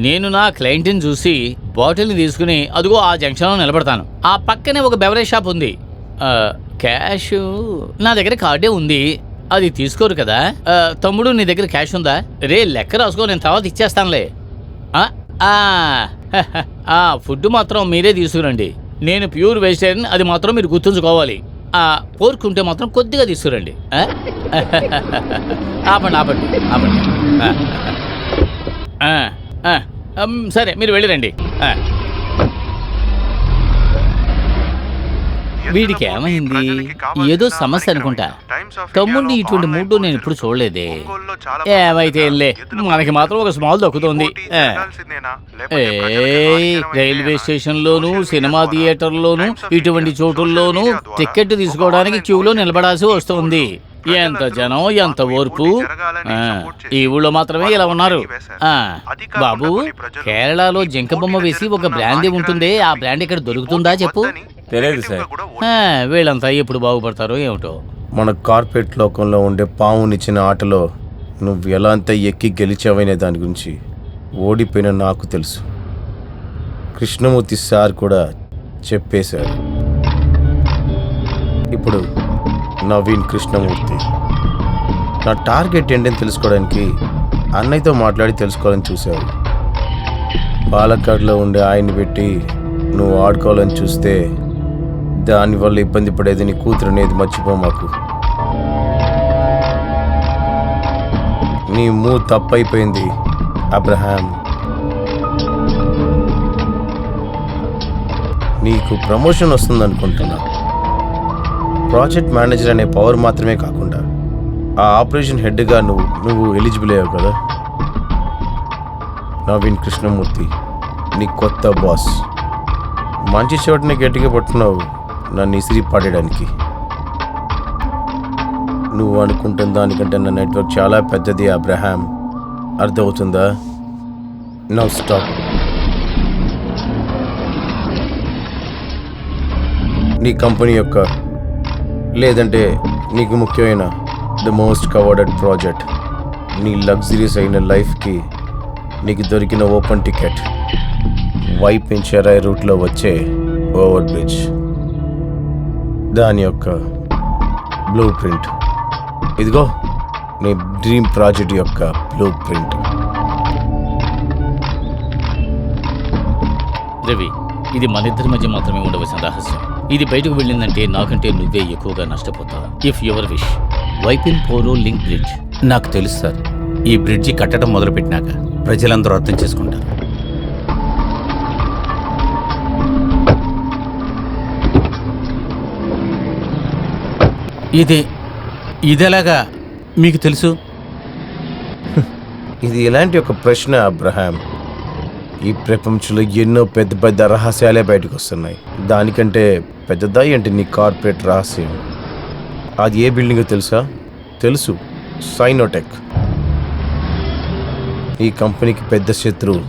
నేను నా క్లయింట్ని చూసి బాటిల్ని తీసుకుని అదిగో ఆ జంక్షన్లో నిలబడతాను. ఆ పక్కనే ఒక బెవరేజ్ షాప్ ఉంది. క్యాష్ నా దగ్గర కార్డే ఉంది, అది తీసుకోరు కదా. తమ్ముడు నీ దగ్గర క్యాష్ ఉందా? రే లెక్క రాసుకో, నేను తర్వాత ఇచ్చేస్తానులే. ఫుడ్ మాత్రం మీరే తీసుకురండి. నేను ప్యూర్ వెజిటేరియన్, అది మాత్రం మీరు గుర్తుంచుకోవాలి. పోర్క్ ఉంటే మాత్రం కొద్దిగా తీసుకురండి. ఆపండి ఆపండి ఆపండి. సరే మీరు వెళ్ళిరండి. వీడికి ఏమైంది? ఏదో సమస్య అనుకుంటా. తమ్ముడిని ఇటువంటి మూడు నేను ఇప్పుడు చూడలేదే. ఏమైతే వెళ్ళే, మనకి మాత్రం ఒక స్మాల్ దక్కుతుంది. రైల్వే స్టేషన్లోను, సినిమా థియేటర్లోను, ఇటువంటి చోటుల్లోనూ టికెట్ తీసుకోవడానికి క్యూలో నిలబడాల్సి వస్తుంది. ఎంత జనం, ఎంత ఓర్పు. ఈ ఊళ్ళో మాత్రమే ఇలా ఉన్నారు. బాబు, కేరళలో జింక బొమ్మ వేసి ఒక బ్రాండీ ఉంటుంది. ఆ బ్రాండ్ ఇక్కడ దొరుకుతుందా చెప్పు? తెలియదు సార్. వీళ్ళంతా ఎప్పుడు బాగుపడతారో ఏమిటో. మన కార్పొరేట్ లోకంలో ఉండే పావునిచ్చిన ఆటలో నువ్వు ఎలా అంతా ఎక్కి గెలిచావనే దాని గురించి ఓడిపోయిన నాకు తెలుసు. కృష్ణమూర్తి సార్ కూడా చెప్పేశారు. ఇప్పుడు నవీన్ కృష్ణమూర్తి నా టార్గెట్ ఏంటని తెలుసుకోవడానికి అన్నయ్యతో మాట్లాడి తెలుసుకోవాలని చూశావు. పాలక్కాడ్లో ఉండే ఆయన్ని పెట్టి నువ్వు ఆడుకోవాలని చూస్తే దానివల్ల ఇబ్బంది పడేది నీ కూతురు అనేది మర్చిపో మాకు. నీ తప్పైపోయింది అబ్రహాం. నీకు ప్రమోషన్ వస్తుంది అనుకుంటున్నా. ప్రాజెక్ట్ మేనేజర్ అనే పవర్ మాత్రమే కాకుండా ఆ ఆపరేషన్ హెడ్గా నువ్వు ఎలిజిబుల్ అయ్యావు కదా. నవీన్ కృష్ణమూర్తి నీ కొత్త బాస్. మంచి చోటని గట్టిగా పట్టున్నావు నన్ను ఇసిరి పడేయడానికి. నువ్వు అనుకుంటున్న దానికంటే నా నెట్వర్క్ చాలా పెద్దది అబ్రహాం, అర్థమవుతుందా? Now stop. నీ కంపెనీ యొక్క లేదంటే నీకు ముఖ్యమైన ద మోస్ట్ కవర్డెడ్ ప్రాజెక్ట్, నీ లగ్జరీస్ అయిన లైఫ్కి నీకు దొరికిన ఓపెన్ టికెట్, వైప్ ఇన్ చెరాయ్ రూట్లో వచ్చే ఓవర్ బ్రిడ్జ్, దాని యొక్క బ్లూ ప్రింట్. ఇదిగో నీ డ్రీమ్ ప్రాజెక్ట్ యొక్క బ్లూ ప్రింట్. రవి, ఇది మన ఇద్దరి మధ్య మాత్రమే ఉండవలసిన రహస్యం. ఇది బయటకు వెళ్ళిందంటే నాకంటే నువ్వే ఎక్కువగా నష్టపోతావు. If your wish, wipe in పోరో లింక్ బ్రిడ్జ్. నాకు తెలుసు సార్, ఈ బ్రిడ్జి కట్టడం మొదలుపెట్టినాక ప్రజలందరూ అర్థం చేసుకుంటారు. ఇదెలాగా మీకు తెలుసు? ఇది ఎలాంటి ఒక ప్రశ్న అబ్రహాం? ఈ ప్రపంచంలో ఎన్నో పెద్ద పెద్ద రహస్యాలే బయటకు వస్తున్నాయి. దానికంటే పెద్దదా ఏంటి నీ కార్పొరేట్ రహస్యం? అది ఏ బిల్డింగో తెలుసా? తెలుసు, సైనోటెక్. ఈ కంపెనీకి పెద్ద శత్రువు.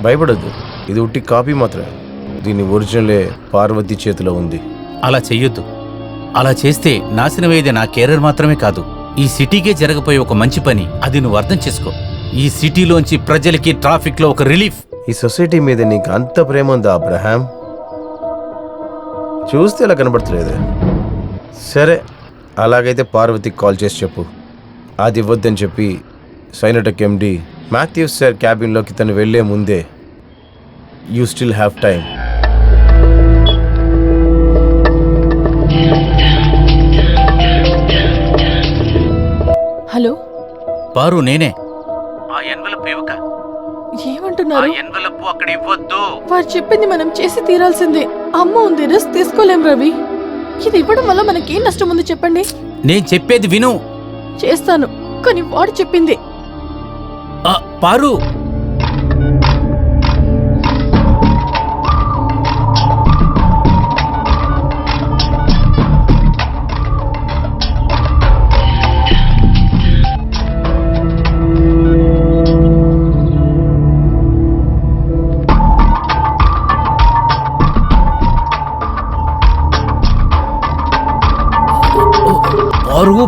భయపడద్దు, ఇది ఉట్టి కాపీ మాత్రమే. దీని ఒరిజినలే పార్వతి చేతిలో ఉంది. అలా చెయ్యొద్దు. అలా చేస్తే నాశనమయ్యేది నా కెరీర్ మాత్రమే కాదు, ఈ సిటీకే జరగబోయే ఒక మంచి పని. అది నువ్వు అర్థం చేసుకో. ఈ సిటీలోంచి ప్రజలకి ట్రాఫిక్లో ఒక రిలీఫ్. ఈ సొసైటీ మీద నీకు అంత ప్రేమ ఉందా అబ్రహాం? చూస్తే ఇలా కనబడతలేదు. సరే, అలాగైతే పార్వతికి కాల్ చేసి చెప్పు అది ఇవ్వద్దని చెప్పి. సైనటెక్ ఎండి మాథ్యూస్ సార్ క్యాబిన్లోకి తను వెళ్లే ముందే you still have time. Hello Paru, నేనే. ఆ ఎన్వలప్ ఇవ్వక. ఏమంటున్నారు? ఎన్వలప్ అక్కడ ఇవ్వద్దు. వారు చెప్పింది మనం చేసి తీరాల్సిందే. అమ్మ ఉంది, రిస్క్ తీసుకోలేం రవి. ఇది ఇవ్వడం వల్ల మనకేం నష్టం ఉంది చెప్పండి? నేను చెప్పేది విను. చేస్తాను, కానీ వాడు చెప్పింది. పారు,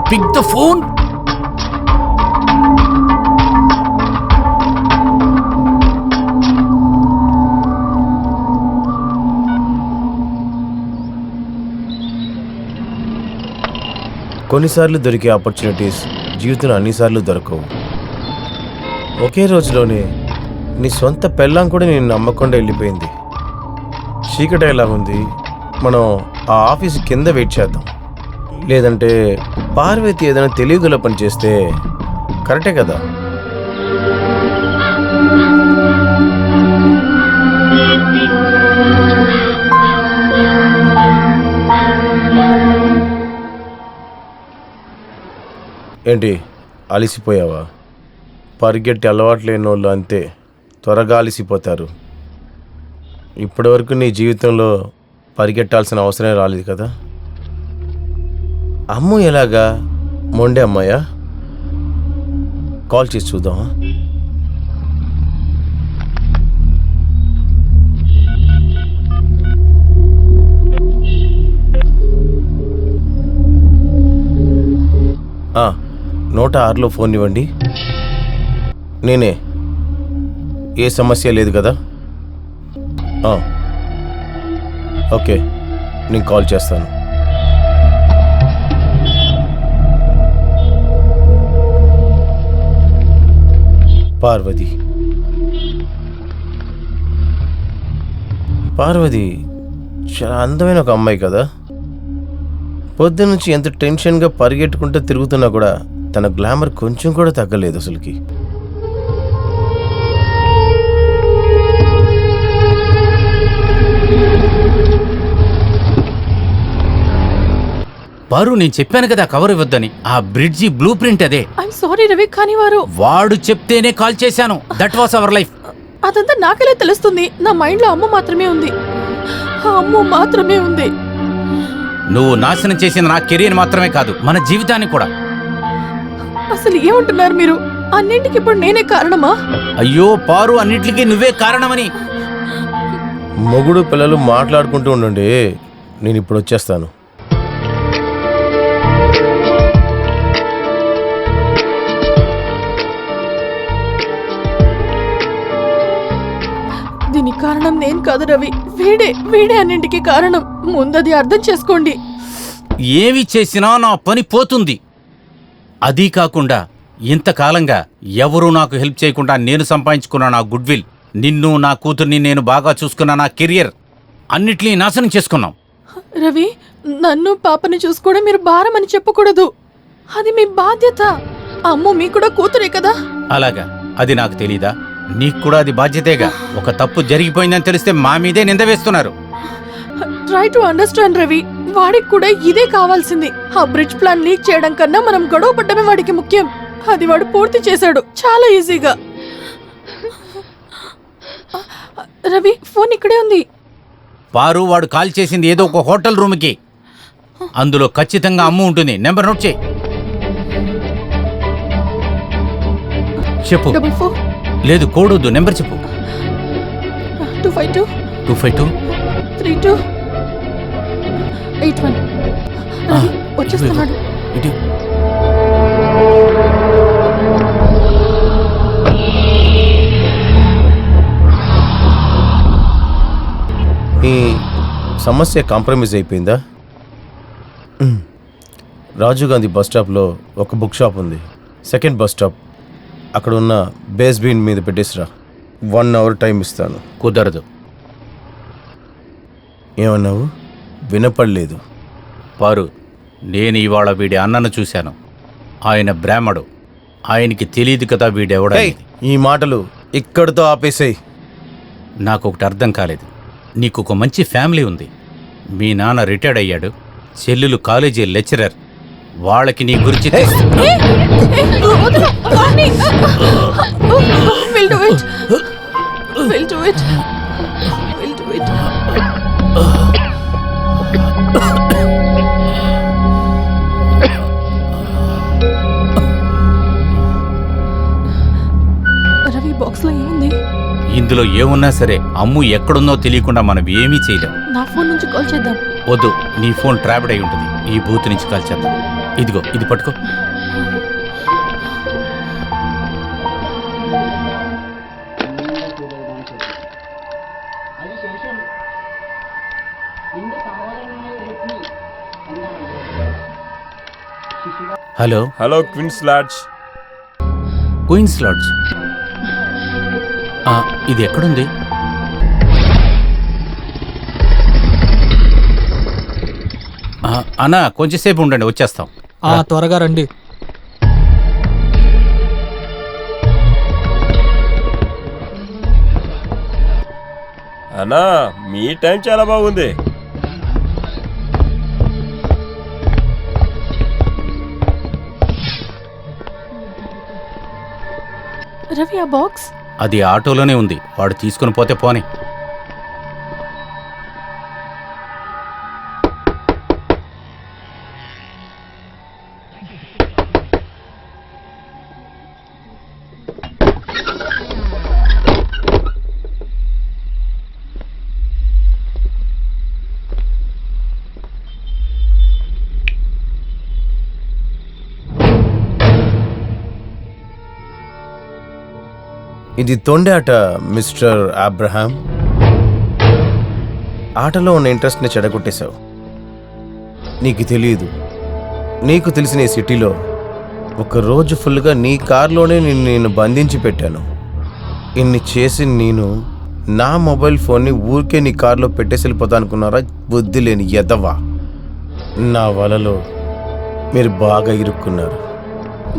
pick the phone. కొన్నిసార్లు దొరికే ఆపర్చునిటీస్ జీవితంలో అన్నిసార్లు దొరకవు. ఒకే రోజులోనే నీ సొంత పెళ్ళాం కూడా నేను నమ్మకుండా వెళ్ళిపోయింది. చీకటి ఎలా ఉంది, మనం ఆ ఆఫీస్ కింద వెయిట్ చేద్దాం. లేదంటే పార్వతి ఏదైనా తెలియదులో పనిచేస్తే కరెక్టే కదా? ఏంటి అలిసిపోయావా? పరిగెట్టి అలవాటు లేని వాళ్ళు అంతే, త్వరగా అలిసిపోతారు. ఇప్పటివరకు నీ జీవితంలో పరిగెట్టాల్సిన అవసరం రాలేదు కదా? అమ్ము ఎలాగా? మొండే అమ్మాయా? కాల్ చేసి చూద్దామా? నూట 6లో ఫోన్ ఇవ్వండి. నేనే. ఏ సమస్య లేదు కదా? ఓకే, నేను కాల్ చేస్తాను. పార్వతి చాలా అందమైన ఒక అమ్మాయి కదా? పొద్దునుంచి ఎంత టెన్షన్గా పరిగెట్టుకుంటూ తిరుగుతున్నా కూడా తన గ్లామర్ కొంచెం కూడా తగ్గలేదు అసలుకి. పారు నేను చెప్పాను కదా కవర్ ఇవ్వద్దని. ఆ బ్రిడ్జి బ్లూ ప్రింట్ అదే. ఐఎమ్ సారీ రవి, కానీ వాడు చెప్తేనే కాల్ చేశాను. That was our life. అదంతా నాకెలా తెలుస్తుంది? నా మైండ్ లో అమ్మ మాత్రమే ఉంది. అమ్మ మాత్రమే ఉంది. నువ్వు నాశనం చేసిన నా కెరీర్ మాత్రమే కాదు, మన జీవితాన్ని కూడా. అసలు ఏమంటున్నారు మీరు? అన్నింటికి ఇప్పుడు నేనే కారణమా? అయ్యో పారు, అన్నిటికీ నువ్వే కారణమని. మొగుడు పిల్లలు మాట్లాడుకుంటూ ఉండండి, నేను ఇప్పుడు వచ్చేస్తాను. దీనికి కారణం నేను కాదు రవి, వీడే అన్నింటికి కారణం. ముందది అర్థం చేసుకోండి. ఏమి చేసినా నా పని పోతుంది. అదీ కాకుండా ఇంతకాలంగా ఎవరూ నాకు హెల్ప్ చేయకుండా నేను సంపాదించుకున్న నా గుడ్ విల్, నిన్ను నా కూతుర్ని నేను బాగా చూసుకున్న నా కెరియర్ అన్నిటినీ నాశనం చేసుకున్నాం. రవి, నన్ను పాపని చూసుకోవడం మీరు భారం అని చెప్పకూడదు. అది మీ బాధ్యత. అమ్మో, మీకు కూడా కూతురే కదా. అలాగా? అది నాకు తెలీదా? నీకు కూడా అది బాధ్యతేగా. ఒక తప్పు జరిగిపోయిందని తెలిస్తే మా మీదే నింద వేస్తున్నారు. ట్రై టు అండర్స్టాండ్ రవి, వాడికి కూడా ఇదే కావాల్సింది. ఆ బ్రిడ్జ్ ప్లాన్ లీక్ చేయడం కన్నా మనం గొడవ పడ్డమే వాడికి ముఖ్యం. అది వాడు పూర్తి చేశాడు చాలా ఈజీగా. రవి, ఫోన్ ఇక్కడే ఉంది. పారు, వాడు కాల్ చేసింది ఏదో ఒక హోటల్ రూమ్కి. అందులో ఖచ్చితంగా అమ్ము ఉంటుంది. నెంబర్ నోట్ చేయి. చెప్పు. 44 లేదు, కోడొద్దు, నెంబర్ చెప్పు. 252 252 32 81. రవి, వచ్చేస్తున్నాడు. ఇటు. ఈ సమస్య కాంప్రమైజ్ అయిపోయిందా? రాజీవ్ గాంధీ బస్ స్టాప్లో ఒక బుక్ షాప్ ఉంది. సెకండ్ బస్ స్టాప్, అక్కడ ఉన్న బేస్ బీన్ మీద పెట్టేసిరా. 1 అవర్ టైం ఇస్తాను. కుదరదు. ఏమన్నావు? వినపడలేదు. పారు, నేను ఇవాళ వీడి అన్నను చూశాను. ఆయన బ్రాహ్మడు. ఆయనకి తెలియదు కదా వీడెవడ. ఈ మాటలు ఇక్కడితో ఆపేసాయి. నాకొకటి అర్థం కాలేదు. నీకు ఒక మంచి ఫ్యామిలీ ఉంది. మీ నాన్న రిటైర్డ్ అయ్యాడు, చెల్లెలు కాలేజీ లెక్చరర్. వాళ్ళకి నీ గురించి రవి, బాక్స్ లో ఏముంది? ఇందులో ఏమున్నా సరే అమ్ము ఎక్కడుందో తెలియకుండా మనం ఏమీ చేయలేం. నా ఫోన్ నుంచి కాల్ చేద్దాం. వద్దు, నీ ఫోన్ ట్రాప్డ్ అయి ఉంటుంది. ఈ బూత్ నుంచి కాల్ చేద్దాం. ఇదిగో, ఇది పట్టుకో. Hello hello, Queens Lodge. Queens Lodge. ఇది ఎక్కడుంది? అన్నా, కొంచెంసేపు ఉండండి, వచ్చేస్తాం. త్వరగా రండి. అన్నా, మీ టైం చాలా బాగుంది. రవి, ఆ బాక్స్ అది ఆటోలోనే ఉంది. వాడు తీసుకుని పోతే పోనీ. ఇది తొండే ఆట మిస్టర్ అబ్రహాం. ఆటలో ఉన్న ఇంట్రెస్ట్ని చెడగొట్టేశావు. నీకు తెలియదు, నీకు తెలిసిన ఈ సిటీలో ఒక రోజు ఫుల్గా నీ కార్లోనే నేను బంధించి పెట్టాను. ఇన్ని చేసి నేను నా మొబైల్ ఫోన్ని ఊరికే నీ కార్లో పెట్టేసి వెళ్ళిపోతా అనుకున్నారా? బుద్ధి లేని ఎదవా. నా వలలో మీరు బాగా ఇరుక్కున్నారు.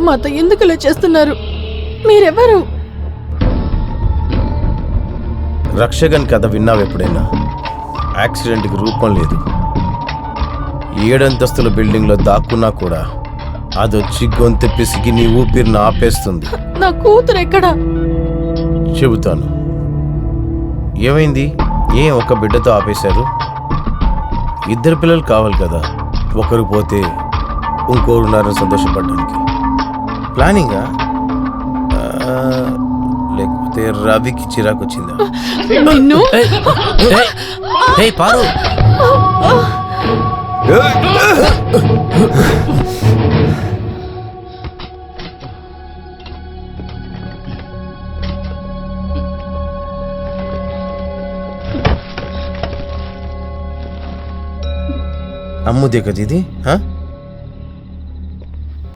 మాతో ఎందుకు ఇలా చేస్తున్నారు? మీరెవరు? రక్షగన్ కథ విన్నావు ఎప్పుడైనా? యాక్సిడెంట్కి రూపం లేదు. 7 అంతస్తుల బిల్డింగ్లో దాక్కున్నా కూడా అదొచ్చి గొంతు పిసికి నీ ఊపిరిని ఆపేస్తుంది. నా కూతురు ఎక్కడా? చెబుతాను. ఏమైంది? ఒక బిడ్డతో ఆపేశారు? 2 పిల్లలు కావాలి కదా, ఒకరు పోతే ఇంకోరున్నారని సంతోషపడడానికి ప్లానింగా? లేకపోతే రవికి చిరాకు వచ్చిందా? నిన్ను పారు, అమ్ముదే కదా ఇది.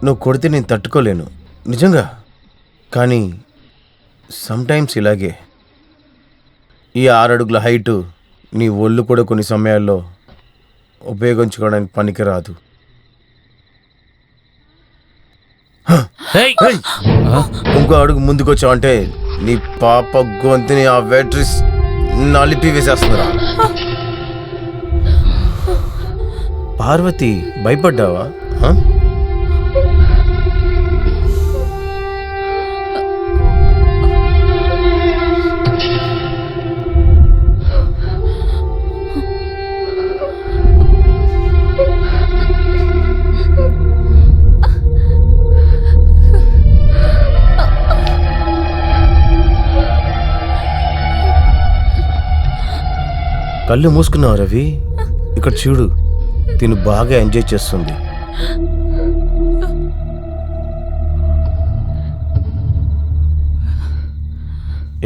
నువ్వు కొడితే నేను తట్టుకోలేను నిజంగా, కానీ సమ్టైమ్స్ ఇలాగే. ఈ 6 అడుగుల హైటు నీ ఒళ్ళు కూడా కొన్ని సమయాల్లో ఉపయోగించుకోవడానికి పనికిరాదు. ఇంకో అడుగు ముందుకొచ్చావంటే నీ పాప గొంతుని ఆ వెట్రిస్ నలిపి వేసేస్తుందిరా. పార్వతి, భయపడ్డావా? కళ్ళు మూసుకున్నావు రవి. ఇక్కడ చూడు, తిను బాగా ఎంజాయ్ చేస్తుంది.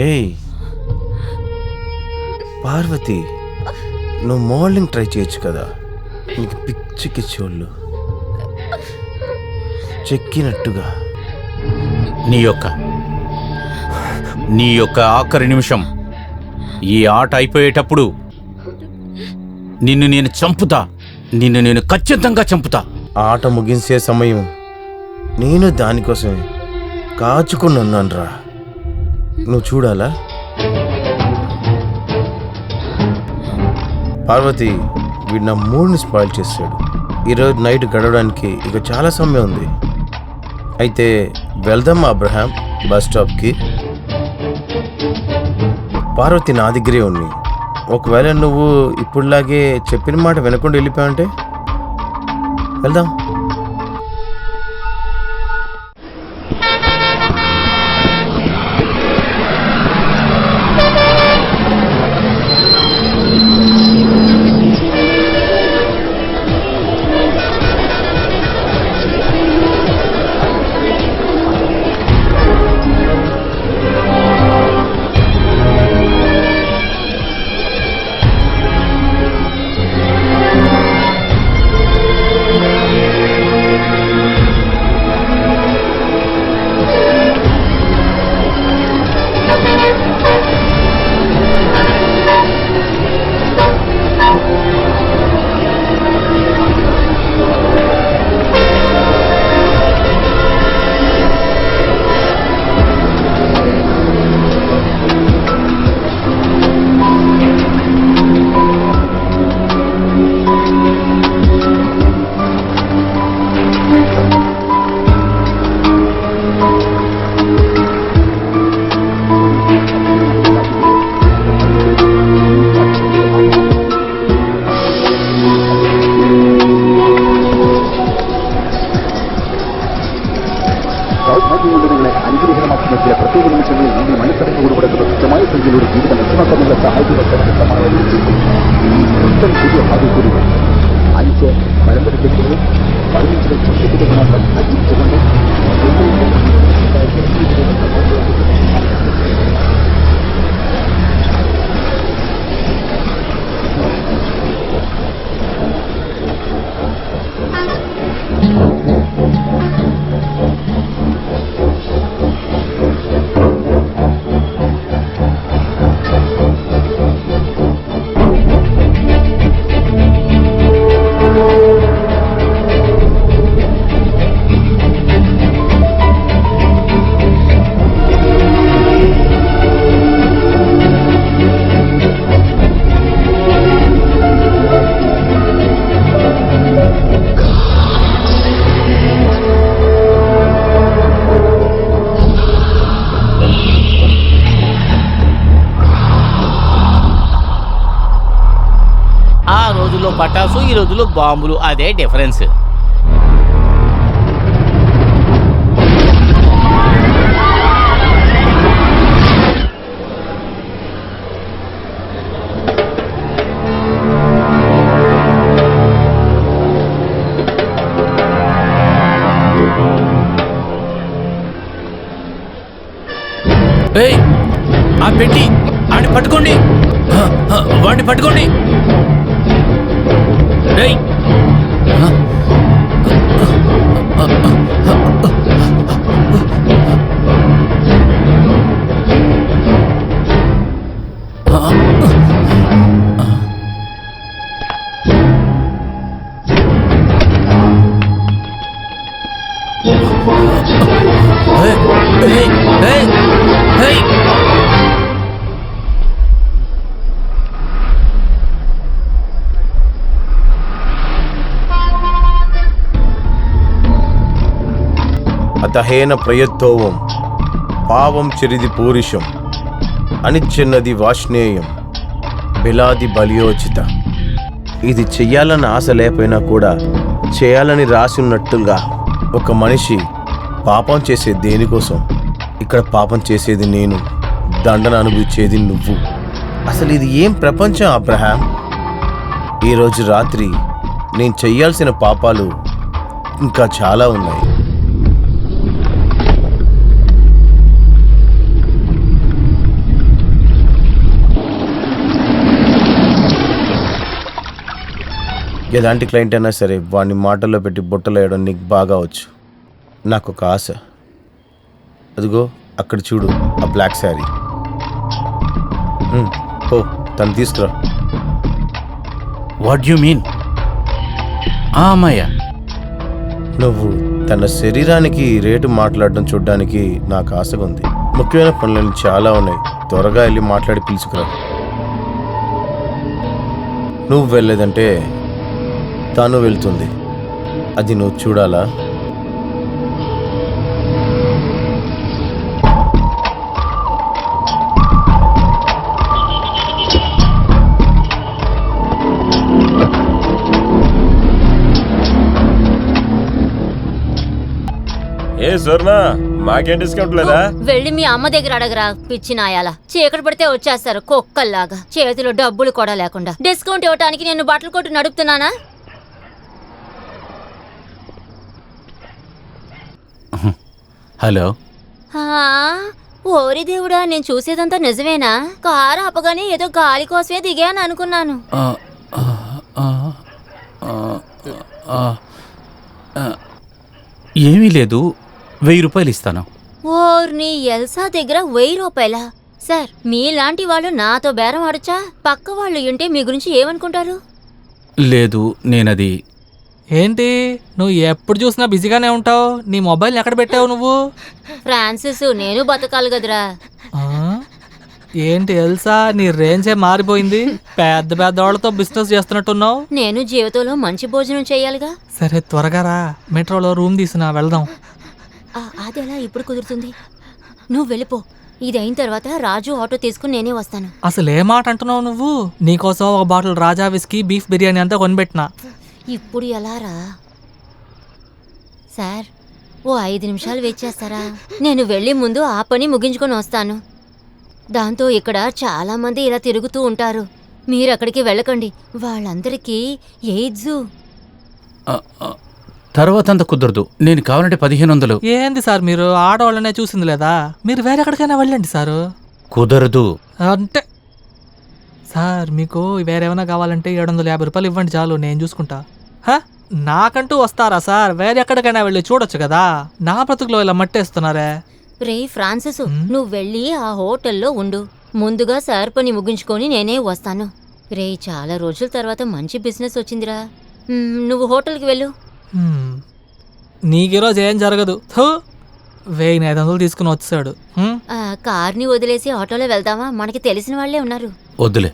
ఏయ్ పార్వతి, నువ్వు మోడలింగ్ ట్రై చేయొచ్చు కదా. నీకు పిచ్చికి చోళ్ళు చెక్కినట్టుగా. నీ యొక్క ఆఖరి నిమిషం. ఈ ఆట అయిపోయేటప్పుడు నిన్ను నేను చంపుతా. నిన్ను నేను ఖచ్చితంగా చంపుతా. ఆట ముగించే సమయం నేను దానికోసమే కాచుకుని ఉన్నానురా. నువ్వు చూడాలా? పార్వతి, వీడు నా మూడ్ని స్పాయిల్ చేశాడు. ఈరోజు నైట్ గడవడానికి ఇక చాలా సమయం ఉంది. అయితే వెళ్దాం అబ్రహాం బస్ స్టాప్కి. పార్వతి నా దగ్గరే ఉంది. ఒకవేళ నువ్వు ఇప్పుడులాగే చెప్పిన మాట వినకుండా వెళ్ళిపోయావంటే వెళ్దాం. ఆ రోజుల్లో పటాసు, ఈ రోజుల్లో బాంబులు, అదే డిఫరెన్స్. ఏయ్, ఆ పెట్టి ఆడి పట్టుకోండి, వాడిని పట్టుకోండి. ఏయ్, అతహేన ప్రయత్తోవం పావం చిరిది పూరిషం అనిచ్చెన్నది వాష్ణేయం బిలాది బలియోచిత. ఇది చెయ్యాలని ఆశ లేకపోయినా కూడా చేయాలని రాసి ఉన్నట్టుగా ఒక మనిషి పాపం చేసే దేనికోసం? ఇక్కడ పాపం చేసేది నేను, దండన అనుభవించేది నువ్వు. అసలు ఇది ఏం ప్రపంచం అబ్రహాం? ఈరోజు రాత్రి నేను చెయ్యాల్సిన పాపాలు ఇంకా చాలా ఉన్నాయి. ఎలాంటి క్లయింట్ అయినా సరే వాడిని మాటల్లో పెట్టి బుట్టలు వేయడం నీకు బాగా వచ్చు. నాకు ఒక ఆశ. అదిగో అక్కడ చూడు, ఆ బ్లాక్ శారీ. ఓ, తను తీసుకురా. What you mean? ఆ అమ్మాయ? నువ్వు తన శరీరానికి రేటు మాట్లాడడం చూడడానికి నాకు ఆశగా ఉంది. ముఖ్యమైన పనులు చాలా ఉన్నాయి, త్వరగా వెళ్ళి మాట్లాడి పిలుచుకురా. నువ్వు వెళ్ళలేదంటే తాను వెళ్తుంది, అది నువ్వు చూడాలా? ఏ స్వర్ణ, మాకేం డిస్కౌంట్ లేదా? వెళ్ళి మీ అమ్మ దగ్గర అడగరా, పిచ్చి నాయాల. చీకటి పడితే వచ్చేస్తారు కుక్కల్లాగా, చేతిలో డబ్బులు కూడా లేకుండా. డిస్కౌంట్ ఇవ్వటానికి నేను బట్టలు కొట్టు నడుపుతున్నానా? హలో. ఓరి దేవుడా, నేను చూసేదంతా నిజమేనా? కారు ఆపగానే ఏదో గాలి కోసమే దిగాను అనుకున్నాను. ఏమీ లేదు, 1000 రూపాయలు ఇస్తాను. ఓర్ని ఎల్సా దగ్గర 1000 రూపాయలా? సార్, మీలాంటి వాళ్ళు నాతో బేరం ఆడొచ్చా? పక్క వాళ్ళు ఉంటే మీ గురించి ఏమనుకుంటారు? లేదు, నేనది. ఏంటి నువ్వు ఎప్పుడు చూసినా బిజీగానే ఉంటావు? నీ మొబైల్ ఎక్కడ పెట్టావు నువ్వు? ఫ్రాన్సిస్, నేను బతకాలి కదరా. ఏంటి ఎల్సా, నీ రేంజే మారిపోయింది. పెద్ద పెద్ద వాళ్ళతో బిజినెస్ చేస్తున్నట్టున్నావు. నేను జీవితంలో మంచి భోజనం చేయాలిగా. సరే త్వరగా రా, మెట్రోలో రూమ్ తీసినా వెళ్దాం. అది ఎలా ఇప్పుడు కుదురుతుంది? నువ్వు వెళ్ళిపో, ఇది అయిన తర్వాత రాజు ఆటో తీసుకుని నేనే వస్తాను. అసలు ఏ మాట అంటున్నావు నువ్వు? నీకోసం ఒక బాటిల్ రాజా విస్కీ, బీఫ్ బిర్యానీ అంతా కొనిపెట్టినా. ఇప్పుడు ఎలా రా? సార్, ఓ 5 నిమిషాలు వెయిట్ చేస్తారా? నేను వెళ్ళి ముందు ఆ పని ముగించుకొని వస్తాను. దాంతో ఇక్కడ చాలా మంది ఇలా తిరుగుతూ ఉంటారు. మీరు అక్కడికి వెళ్ళకండి, వాళ్ళందరికీ ఎయిడ్స్. తర్వాత అంత కుదరదు, నేను కావాలంటే 1500. ఏంది సార్ మీరు ఆడవాళ్ళనే చూసింది లేదా? మీరు వేరెక్కడికైనా వెళ్ళండి సారు. కుదరదు అంటే సార్, మీకు వేరేమైనా కావాలంటే 750 రూపాయలు ఇవ్వండి చాలు, నేను చూసుకుంటా. నాకంటూ వస్తారా సార్? వేరెక్కడికైనా వెళ్ళి చూడొచ్చు కదా. నా బ్రతుకులో ఇలా మట్టేస్తున్నారే. రే ఫ్రాన్సిస్, నువ్వు వెళ్ళి ఆ హోటల్లో ఉండు. ముందుగా సార్ పని ముగించుకొని నేనే వస్తాను. రే, చాలా రోజుల తర్వాత మంచి బిజినెస్ వచ్చిందిరా. నువ్వు హోటల్కి వెళ్ళు. నీకీరోజు ఏం జరగదు. 1500 తీసుకుని వచ్చాడు. కార్ని వదిలేసి ఆటోలో వెళ్దామా? మనకి తెలిసిన వాళ్లే ఉన్నారు. వద్దులే.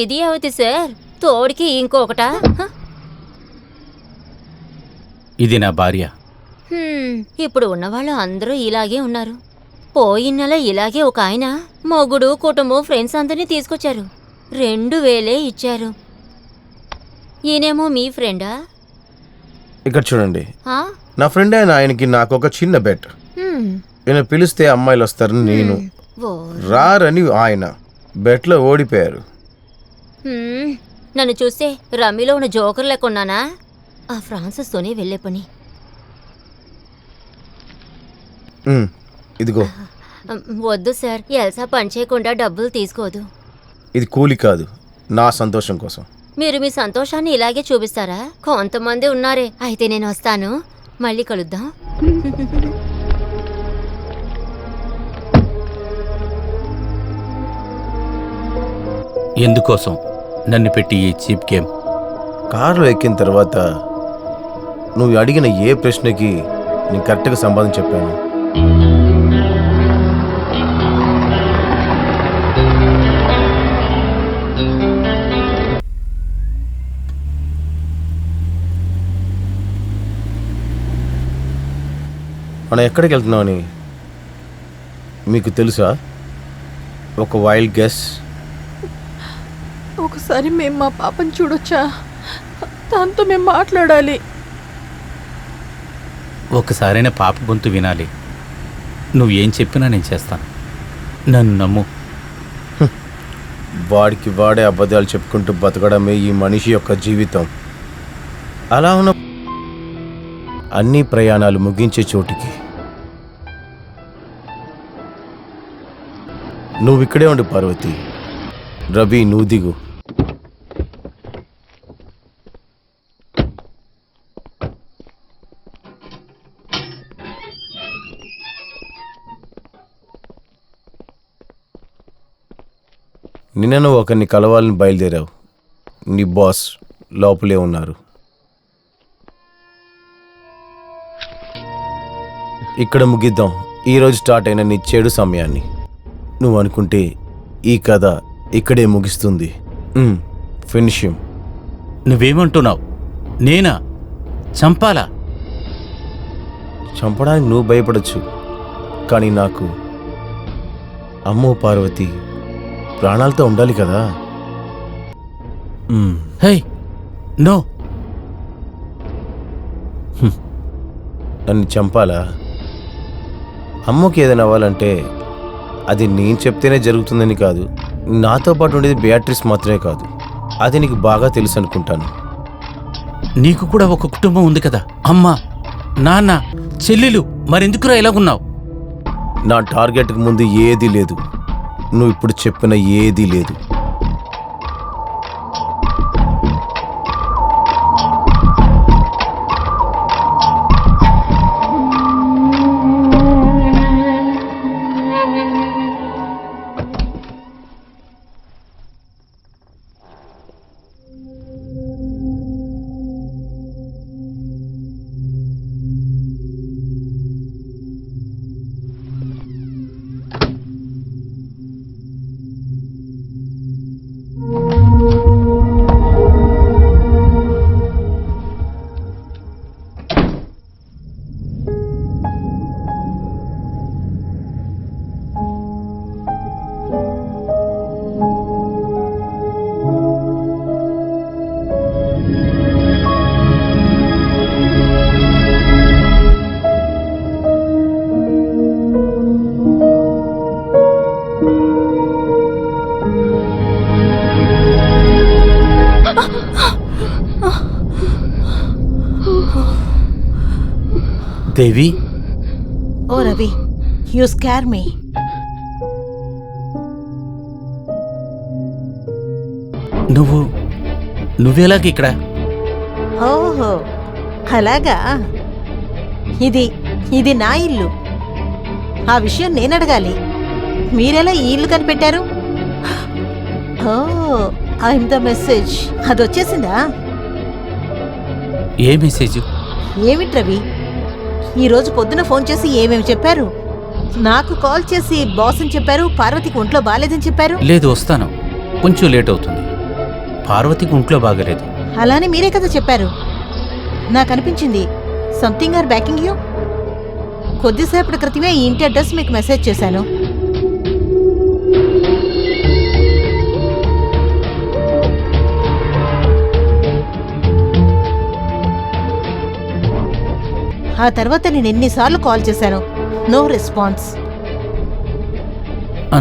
ఇది అవుతుంది సార్, తోడికి ఇంకొకటా? ఇది నా భార్య. ఇప్పుడు ఉన్నవాళ్ళు అందరూ ఇలాగే ఉన్నారు. పోయిన నెల ఇలాగే ఒక ఆయన మొగుడు కుటుంబం ఫ్రెండ్స్ అందరినీ తీసుకొచ్చారు. 2000 ఇచ్చారు. ఈయనేమో మీ ఫ్రెండా? ఇక్కడ చూడండి, ఆ? నా ఫ్రెండ్ అయిన ఆయనకి నాకు ఒక చిన్న బెట్. హ్మ్. ఈయన పిలిస్తే అమ్మాయిలు వస్తారని నేను, ఓ. రారని ఆయన. బెట్లో ఓడిపోయారు. నన్ను చూస్తే రమ్మీలో ఉన్న జోకర్ లేకున్నానా? ఆ ఫ్రాన్సిస్తోనే వెళ్ళే పని. ఇదిగో, వద్దు సార్, ఎల్సా పని చేయకుండా డబ్బులు తీసుకోదు. ఇది కూలి కాదు, నా సంతోషం కోసం. మీరు మీ సంతోషాన్ని ఇలాగే చూపిస్తారా? కొంతమంది ఉన్నారే. అయితే నేను వస్తాను, మళ్ళీ కలుద్దాం. ఎందుకోసం నన్ను పెట్టి ఈ చీప్ గేమ్? కారులో ఎక్కిన తర్వాత నువ్వు అడిగిన ఏ ప్రశ్నకి నేను కరెక్ట్గా సమాధానం చెప్పాను. మనం ఎక్కడికి వెళ్తున్నామని మీకు తెలుసా? ఒక వైల్డ్ గెస్. ఒకసారి మేము మా పాపని చూడొచ్చా? దాంతో మేము మాట్లాడాలి. ఒకసారైనా పాప గొంతు వినాలి. నువ్వేం చెప్పినా నేను చేస్తాను, నన్ను నమ్ము. వాడికి వాడే అబద్ధాలు చెప్పుకుంటూ బతకడమే ఈ మనిషి యొక్క జీవితం. అలా ఉన్న అన్ని ప్రయాణాలు ముగించే చోటికి నువ్వు ఇక్కడే ఉండు పార్వతి. రవి, నువ్వు దిగు. నిన్న నువ్వు ఒకరిని కలవాలని బయలుదేరావు. నీ బాస్ లోపలే ఉన్నారు. ఇక్కడ ముగిద్దాం ఈరోజు స్టార్ట్ అయిన నీ చెడు సమయాన్ని. నువ్వు అనుకుంటే ఈ కథ ఇక్కడే ముగిస్తుంది. Finish him. నువ్వేమంటున్నావు? నేనా చంపాలా? చంపడానికి నువ్వు భయపడచ్చు, కానీ నాకు అమ్మో పార్వతి ప్రాణాలతో ఉండాలి కదా. హే, నో. నన్ను చంపాలా? అమ్మకి ఏదైనా అవ్వాలంటే అది నేను చెప్తేనే జరుగుతుందని కాదు. నాతో పాటు ఉండేది బేట్రిస్ మాత్రమే కాదు. అది నీకు బాగా తెలుసు అనుకుంటాను. నీకు కూడా ఒక కుటుంబం ఉంది కదా, అమ్మ, నాన్న, చెల్లెలు. మరెందుకురా ఇలాగున్నావు? నా టార్గెట్కి ముందు ఏదీ లేదు. నువ్వు ఇప్పుడు చెప్పిన ఏదీ లేదు. దేవి, ఓ రవి, యు స్కేర్ మీ. నువ్వెలాగ ఇక్కడ? ఓహో, అలాగా. ఇది నా ఇల్లు. ఆ విషయం నేను అడగాలి. మీరెలా ఈ ఇల్లు కనిపెట్టారు? ఓ, ఐఎమ్ ద మెసేజ్. అది వచ్చేసిందా? ఏ మెసేజ్? ఏమిటి రవి, ఈరోజు పొద్దున ఫోన్ చేసి ఏమేమి చెప్పారు? నాకు కాల్ చేసి బాస్ అని చెప్పారు, పార్వతికి ఒంట్లో బాగాలేదని చెప్పారు. లేదు, వస్తాను, కొంచెం లేట్ అవుతుంది. పార్వతికి ఒంట్లో బాగలేదు. అలానే మీరే కదా చెప్పారు. నాకు అనిపించింది సంథింగ్ ఆర్ బ్యాకింగ్ యూ. కొద్దిసేపటి క్రితమే ఈ ఇంటి అడ్రస్ మీకు మెసేజ్ చేశాను. ఆ తర్వాత నేను ఎన్నిసార్లు కాల్ చేశాను, నో రెస్పాన్స్.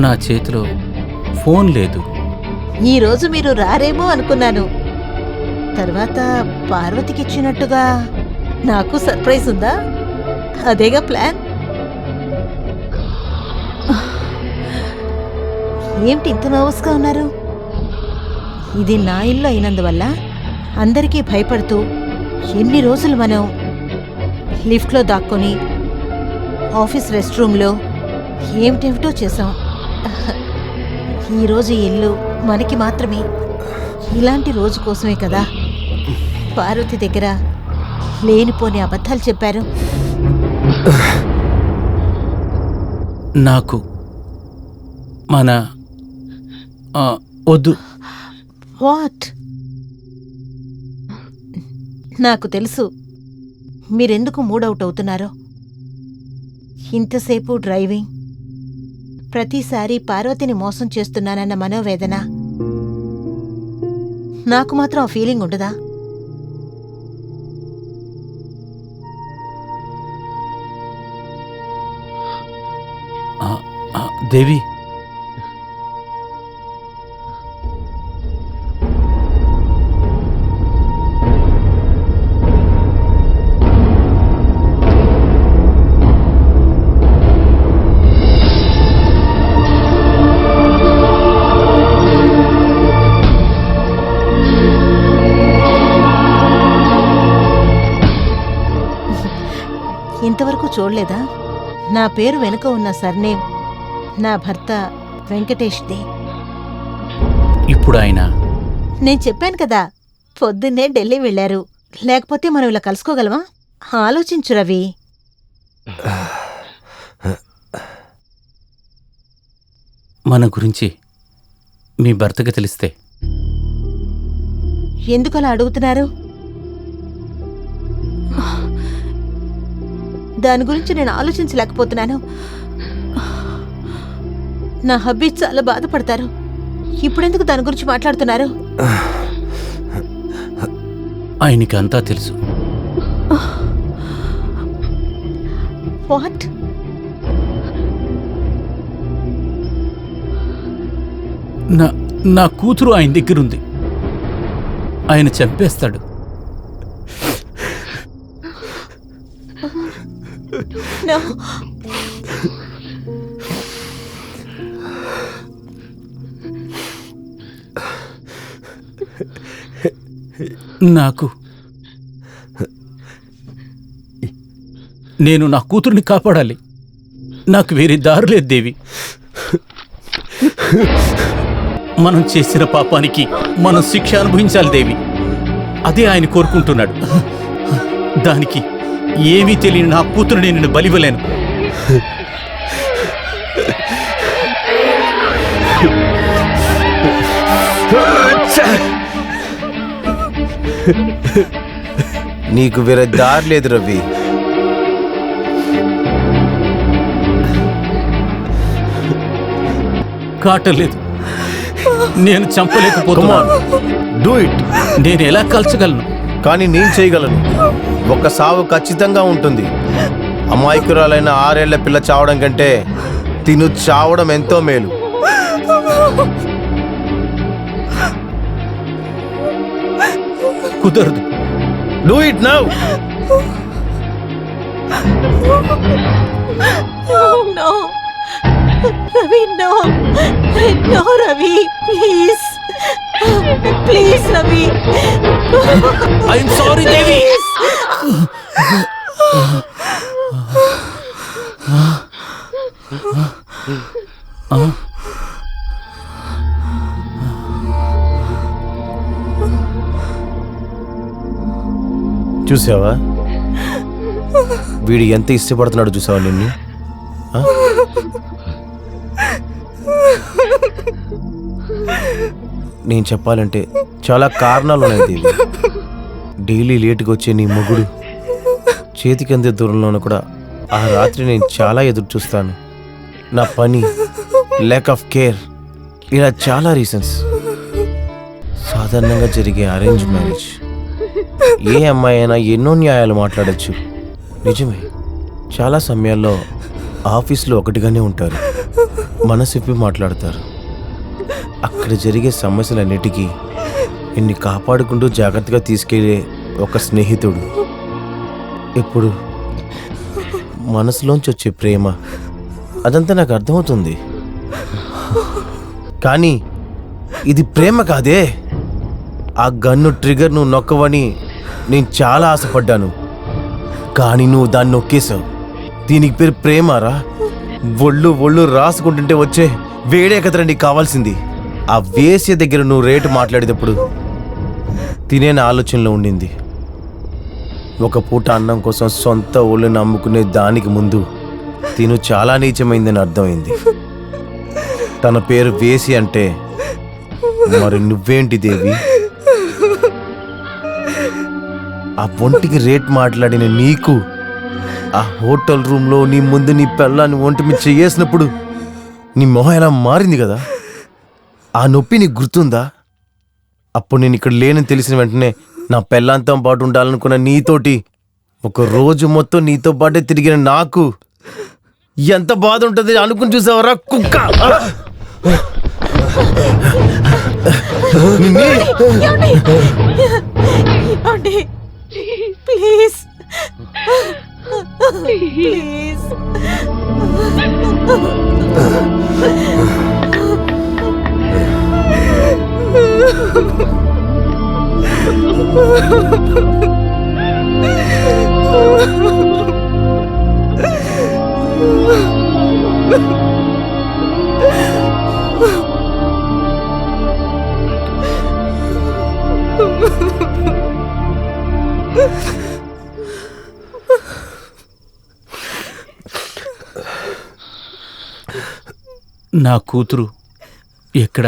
నా చేతిలో ఫోన్ లేదు. ఈ రోజు మీరు రారేమో అనుకున్నాను. తర్వాత పార్వతికి ఇచ్చినట్టుగా నాకు సర్ప్రైజ్ ఉందా? అదేగా ప్లాన్. ఏమిటి ఇంత నర్వస్గా ఉన్నారు? ఇది నా ఇల్లు అయినందువల్ల అందరికీ భయపడుతూ ఎన్ని రోజులు మనం లిఫ్ట్లో దాక్కొని ఆఫీస్ రెస్ట్ రూమ్లో ఏమిటేమిటో చేసాం. ఈరోజు ఈ ఇల్లు మనకి మాత్రమే. ఇలాంటి రోజు కోసమే కదా పార్వతి దగ్గర లేనిపోని అబద్ధాలు చెప్పారు. నాకు మన వద్దు. వాట్? నాకు తెలుసు మీరెందుకు మూడౌట్ అవుతున్నారో. ఇంతసేపు డ్రైవింగ్, ప్రతిసారి పార్వతిని మోసం చేస్తున్నానన్న మనోవేదన. నాకు మాత్రం ఆ ఫీలింగ్ ఉండదా? దేవి, ఇంతవరకు చూడలేదా? నా పేరు వెనుక ఉన్న సర్నేమ్ నా భర్త వెంకటేష్ది. ఇప్పుడు ఆయన నేను చెప్పాను కదా, పొద్దున్నే ఢిల్లీ వెళ్లారు. లేకపోతే మనం ఇలా కలుసుకోగలమా? ఆలోచించు రవి. మన గురించి మీ భర్తకి తెలిస్తే? ఎందుకలా అడుగుతున్నారు? దాని గురించి నేను ఆలోచించలేకపోతున్నాను. నా హబ్బీ చాలా బాధపడతారు. ఇప్పుడెందుకు దాని గురించి మాట్లాడుతున్నారు? ఆయనకి అంతా తెలుసు. వాట్? నా కూతురు ఆయన దగ్గరుంది. ఆయన చంపేస్తాడు. No. నేను నా కూతుర్ని కాపాడాలి. నాకు వేరే దారి లేదు దేవి. మనం చేసిన పాపానికి మనం శిక్ష అనుభవించాలి దేవి. అదే ఆయన కోరుకుంటున్నాడు. దానికి ఏమీ తెలియని నా కూతురుని నేను బలివ్వలేను. నీకు వేరే దారి లేదు రవి. కాటలేదు. నేను చంపలేకపోతున్నాను. Do it. నేను ఎలా కలచగలను? కానీ నేను చేయగలను. ఒక సావు ఖచ్చితంగా ఉంటుంది. అమాయకురాలైన 6 ఏళ్ల పిల్ల చావడం కంటే తిను చావడం ఎంతో మేలు. కుదరదు. Do it now. No. Ravi, no. No, Ravi, please. Please, Ravi. I am sorry, Devi. చూసావా వీడు ఎంత ఇష్టపడుతున్నాడు? చూసావా నిన్ను? నేను చెప్పాలంటే చాలా కారణాలు ఉన్నాయి దేవి. డైలీ లేటుగా వచ్చే నీ మొగుడు చేతికి అందే దూరంలోనూ కూడా ఆ రాత్రి నేను చాలా ఎదురు చూస్తాను. నా పని, ల్యాక్ ఆఫ్ కేర్, ఇలా చాలా రీజన్స్. సాధారణంగా జరిగే అరేంజ్ మ్యారేజ్, ఏ అమ్మాయి అయినా ఎన్నో న్యాయాలు మాట్లాడచ్చు. నిజమే, చాలా సమయాల్లో ఆఫీస్లో ఒకటిగానే ఉంటారు, మనసిప్పి మాట్లాడతారు. అక్కడ జరిగే సమస్యలన్నిటికీ నిన్ను కాపాడుకుంటూ జాగ్రత్తగా తీసుకెళ్లే ఒక స్నేహితుడు. ఇప్పుడు మనసులోంచి వచ్చే ప్రేమ, అదంతా నాకు అర్థమవుతుంది. కానీ ఇది ప్రేమ కాదే. ఆ గన్ను ట్రిగర్ నువ్వు నొక్కవని నేను చాలా ఆశపడ్డాను, కానీ నువ్వు దాన్ని నొక్కేశావు. దీనికి పేరు ప్రేమారా? ఒళ్ళు రాసుకుంటుంటే వచ్చే వేడే కదరా నీకు కావాల్సింది. ఆ వేసే దగ్గర నువ్వు రేటు మాట్లాడేటప్పుడు తినే ఆలోచనలో ఉండింది. ఒక పూట అన్నం కోసం సొంత ఒళ్ళుని నమ్ముకునే దానికి ముందు తిను చాలా నీచమైందని అర్థమైంది. తన పేరు వేసి అంటే మరి నువ్వేంటి దేవి? ఆ ఒంటికి రేట్ మాట్లాడిన నీకు ఆ హోటల్ రూమ్లో నీ ముందు నీ పెళ్ళాన్ని ఒంటి మీద చేసినప్పుడు నీ మొహం ఎలా మారింది కదా? ఆ నొప్పి నీకు గుర్తుందా? అప్పుడు నేను ఇక్కడ లేనని తెలిసిన వెంటనే నా పెళ్ళాంతం పాటు ఉండాలనుకున్న నీతోటి ఒక రోజు మొత్తం నీతో పాటే తిరిగిన నాకు ఎంత బాధ ఉంటుంది అనుకుని చూసావరా కుక్క? ప్లీజ్ ప్లీజ్ నా కూతురు ఎక్కడ?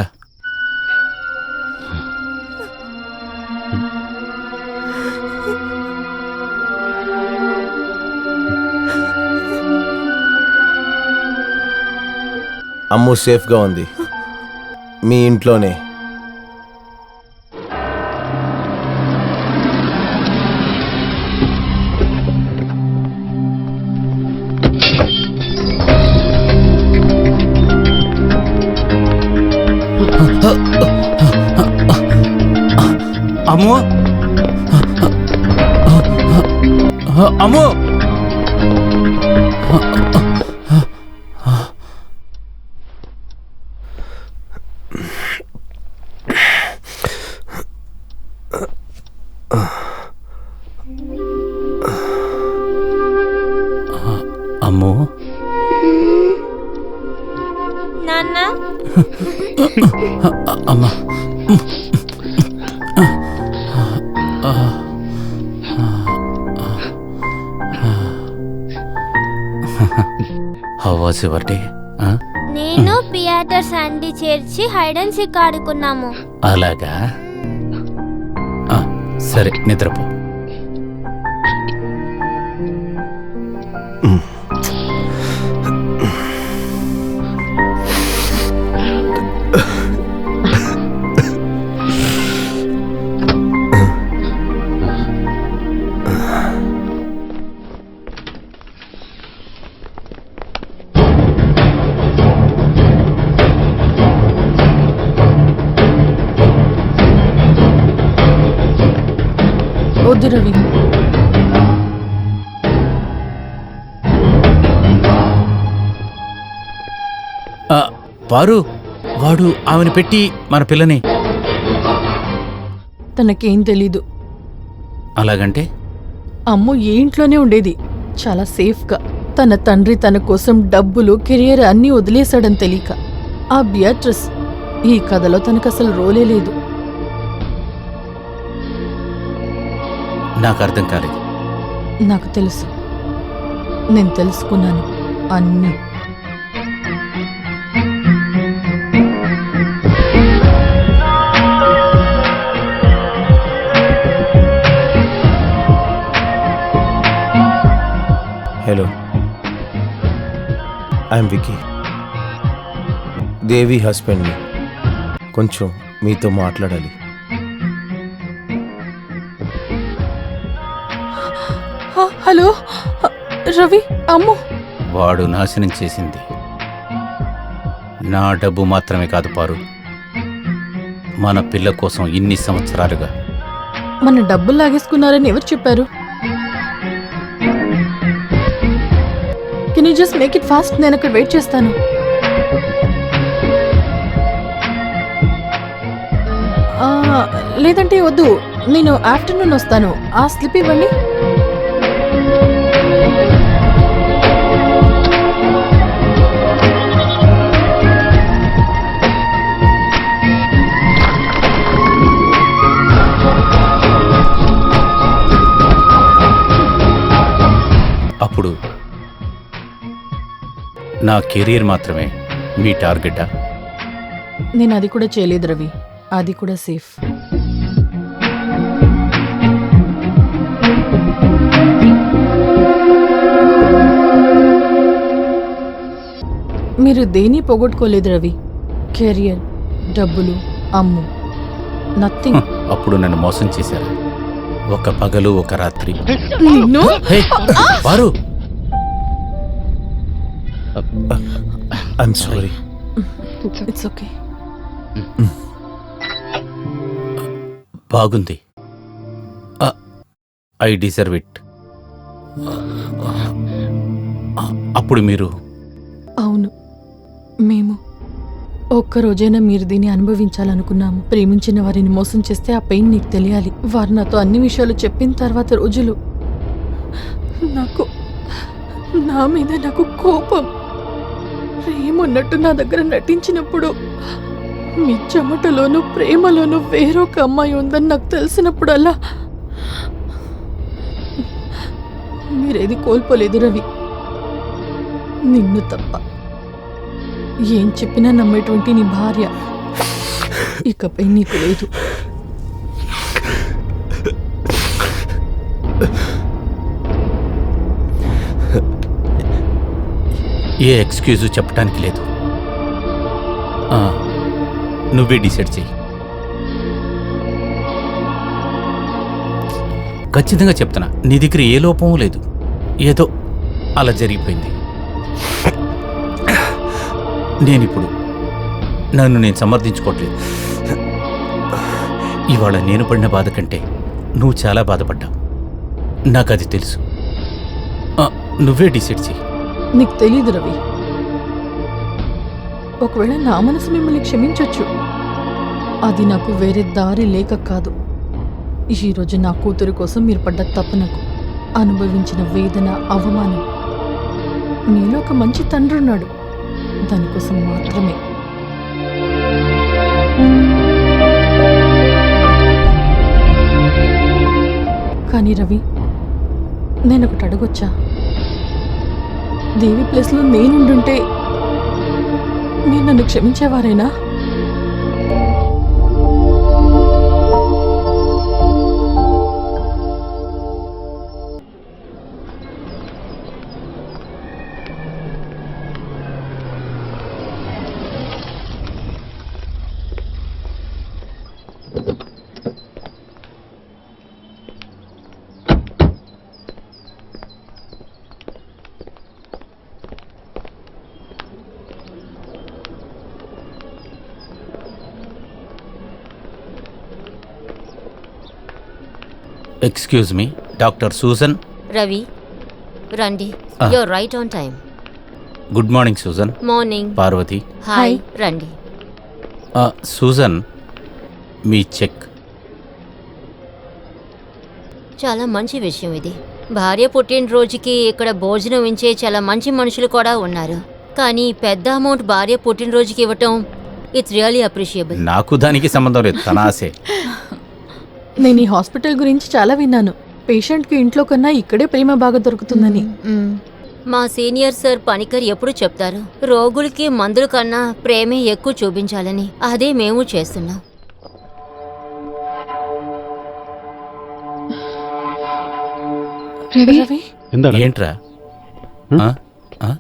అమ్ము సేఫ్గా ఉంది, మీ ఇంట్లోనే. అమ్మో అమ్మో అమ్మో నాన్న అమ్మా హౌ వాస్ యువర్ డే? నేను పియాటర్ శాండీ చేర్చి హైడ్ అండ్ సీక్ ఆడుకున్నాము. అలాగా, సరే నిద్రపో. వద్దు రవి, పారు, వాడు ఆమెను పెట్టి మన పిల్లని. తనకేం తెలీదు. అలాగంటే అమ్ము ఏ ఇంట్లోనే ఉండేది, చాలా సేఫ్గా. తన తండ్రి తన కోసం డబ్బులు, కెరియర్ అన్నీ వదిలేశాడని తెలియక. ఆ బియాట్రిస్ ఈ కథలో తనకు అసలు రోలే లేదు. నాకు అర్థం కాలేదు. నాకు తెలుసు, నేను తెలుసుకున్నాను అన్నీ. హలో, ఐఎమ్ వికీ, దేవి హస్బెండ్ని. కొంచెం మీతో మాట్లాడాలి. హలో రవి, అమ్ము. వాడు నాశనం చేసింది నా డబ్బు మాత్రమే కాదు పారు, మన పిల్ల కోసం ఇన్ని సంవత్సరాలుగా. మన డబ్బులు లాగేసుకున్నారని ఎవరు చెప్పారు? Can you just make it fast? నేను అక్కడ వెయిట్ చేస్తాను. లేదంటే వద్దు, నేను ఆఫ్టర్నూన్ వస్తాను. ఆ స్లిప్ ఇవ్వండి. అప్పుడు నా కెరీర్ మాత్రమే మీ టార్గెటా? నేను అది కూడా చేయలేదు రవి, అది కూడా సేఫ్. మీరు దేన్ని పోగొట్టుకోలేదు రవి. కెరియర్, డబ్బులు, అమ్ము, నథింగ్. అప్పుడు నన్ను మోసం చేశారు. ఒక పగలు ఒక రాత్రి. నిన్ను hey, Paru. I'm sorry. It's okay. బాగుంది. I deserve it. అప్పుడు మీరు? అవును, మేము ఒక్కరోజైనా మీరు దీన్ని అనుభవించాలనుకున్నాము. ప్రేమించిన వారిని మోసం చేస్తే ఆ పెయిన్ నీకు తెలియాలి. వారు నాతో అన్ని విషయాలు చెప్పిన తర్వాత రోజులు నా మీద నాకు కోపం, ప్రేమన్నట్టు నా దగ్గర నటించినప్పుడు, మీ చెమటలోనూ ప్రేమలోనూ వేరొక అమ్మాయి ఉందని నాకు తెలిసినప్పుడల్లా మీరేది కోల్పోలేదు రవి, నిన్ను తప్ప. ఏం చెప్పినా నమ్మేటువంటి నీ భార్య ఇకపై నీకు లేదు. ఏ ఎక్స్క్యూజు చెప్పడానికి లేదు. నువ్వే డిసైడ్ చెయ్యి. ఖచ్చితంగా చెప్తున్నా, నీ దగ్గర ఏ లోపమూ లేదు. ఏదో అలా జరిగిపోయింది. నేనిప్పుడు నన్ను నేను సమర్థించుకోవట్లేదు. ఇవాళ నేను పడిన బాధ కంటే నువ్వు చాలా బాధపడ్డావు. నాకు అది తెలుసు. నువ్వే డిసైడ్ చెయ్యి. నీకు తెలీదు రవి, ఒకవేళ నా మనసు మిమ్మల్ని క్షమించొచ్చు. అది నాకు వేరే దారి లేక కాదు. ఈరోజు నా కూతురు కోసం మీరు పడ్డ తపనకు, అనుభవించిన వేదన, అవమానం, మీలో ఒక మంచి తండ్రి ఉన్నాడు, దానికోసం మాత్రమే. కానీ రవి, నేను ఒకటి అడగొచ్చా? దేవి ప్లేస్లో నేనుండుంటే మీరు నన్ను క్షమించేవారేనా? Excuse me, doctor Susan. Ravi రండి. You're right on time. Good morning Susan. Morning. Parvati. Hi. రండి. సూజన్, మీ చెక్. చాలా మంచి విషయం ఇది. భార్య పుట్టినరోజుకి ఇక్కడ భోజనం ఇచ్చే చాలా మంచి మనుషులు కూడా ఉన్నారు. కానీ పెద్ద అమౌంట్ భార్య పుట్టినరోజుకి ఇవ్వటం, ఇట్స్ రియల్లీ అప్రిషియబుల్. నాకు దానికి సంబంధం లేదు, తన ఆశే. నేను ఈ హాస్పిటల్ గురించి చాలా విన్నాను. పేషెంట్కి ఇంట్లో కన్నా ఇక్కడే ప్రేమ బాగా దొరుకుతుందని. మా సీనియర్ సార్ పనికర్ ఎప్పుడు చెప్తారు, రోగులకి మందుల కన్నా ప్రేమే ఎక్కువ చూపించాలని. అదే మేము చేస్తున్నాం. రవి, ఏంట్రా? ఆ? ఆ?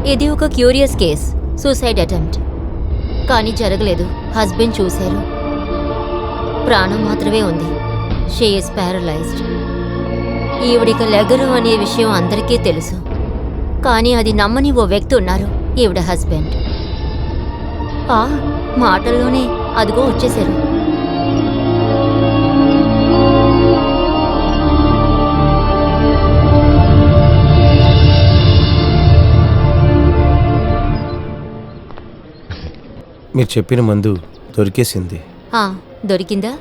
ఇది ఒక క్యూరియస్ కేస్, సూసైడ్ అటెంప్ట్. కానీ జరగలేదు. హస్బెండ్ చూశారు, ప్రాణం మాత్రమే ఉంది. She is paralysed. ఈవిడిక లెగరు అనే విషయం అందరికీ తెలుసు, కానీ అది నమ్మని ఓ వ్యక్తి ఉన్నారు, ఈవిడ హస్బెండ్. మాటల్లోనే అదిగో వచ్చేశారు. మీరు చెప్పిన మందు దొరికేసింది. దొరికిందా?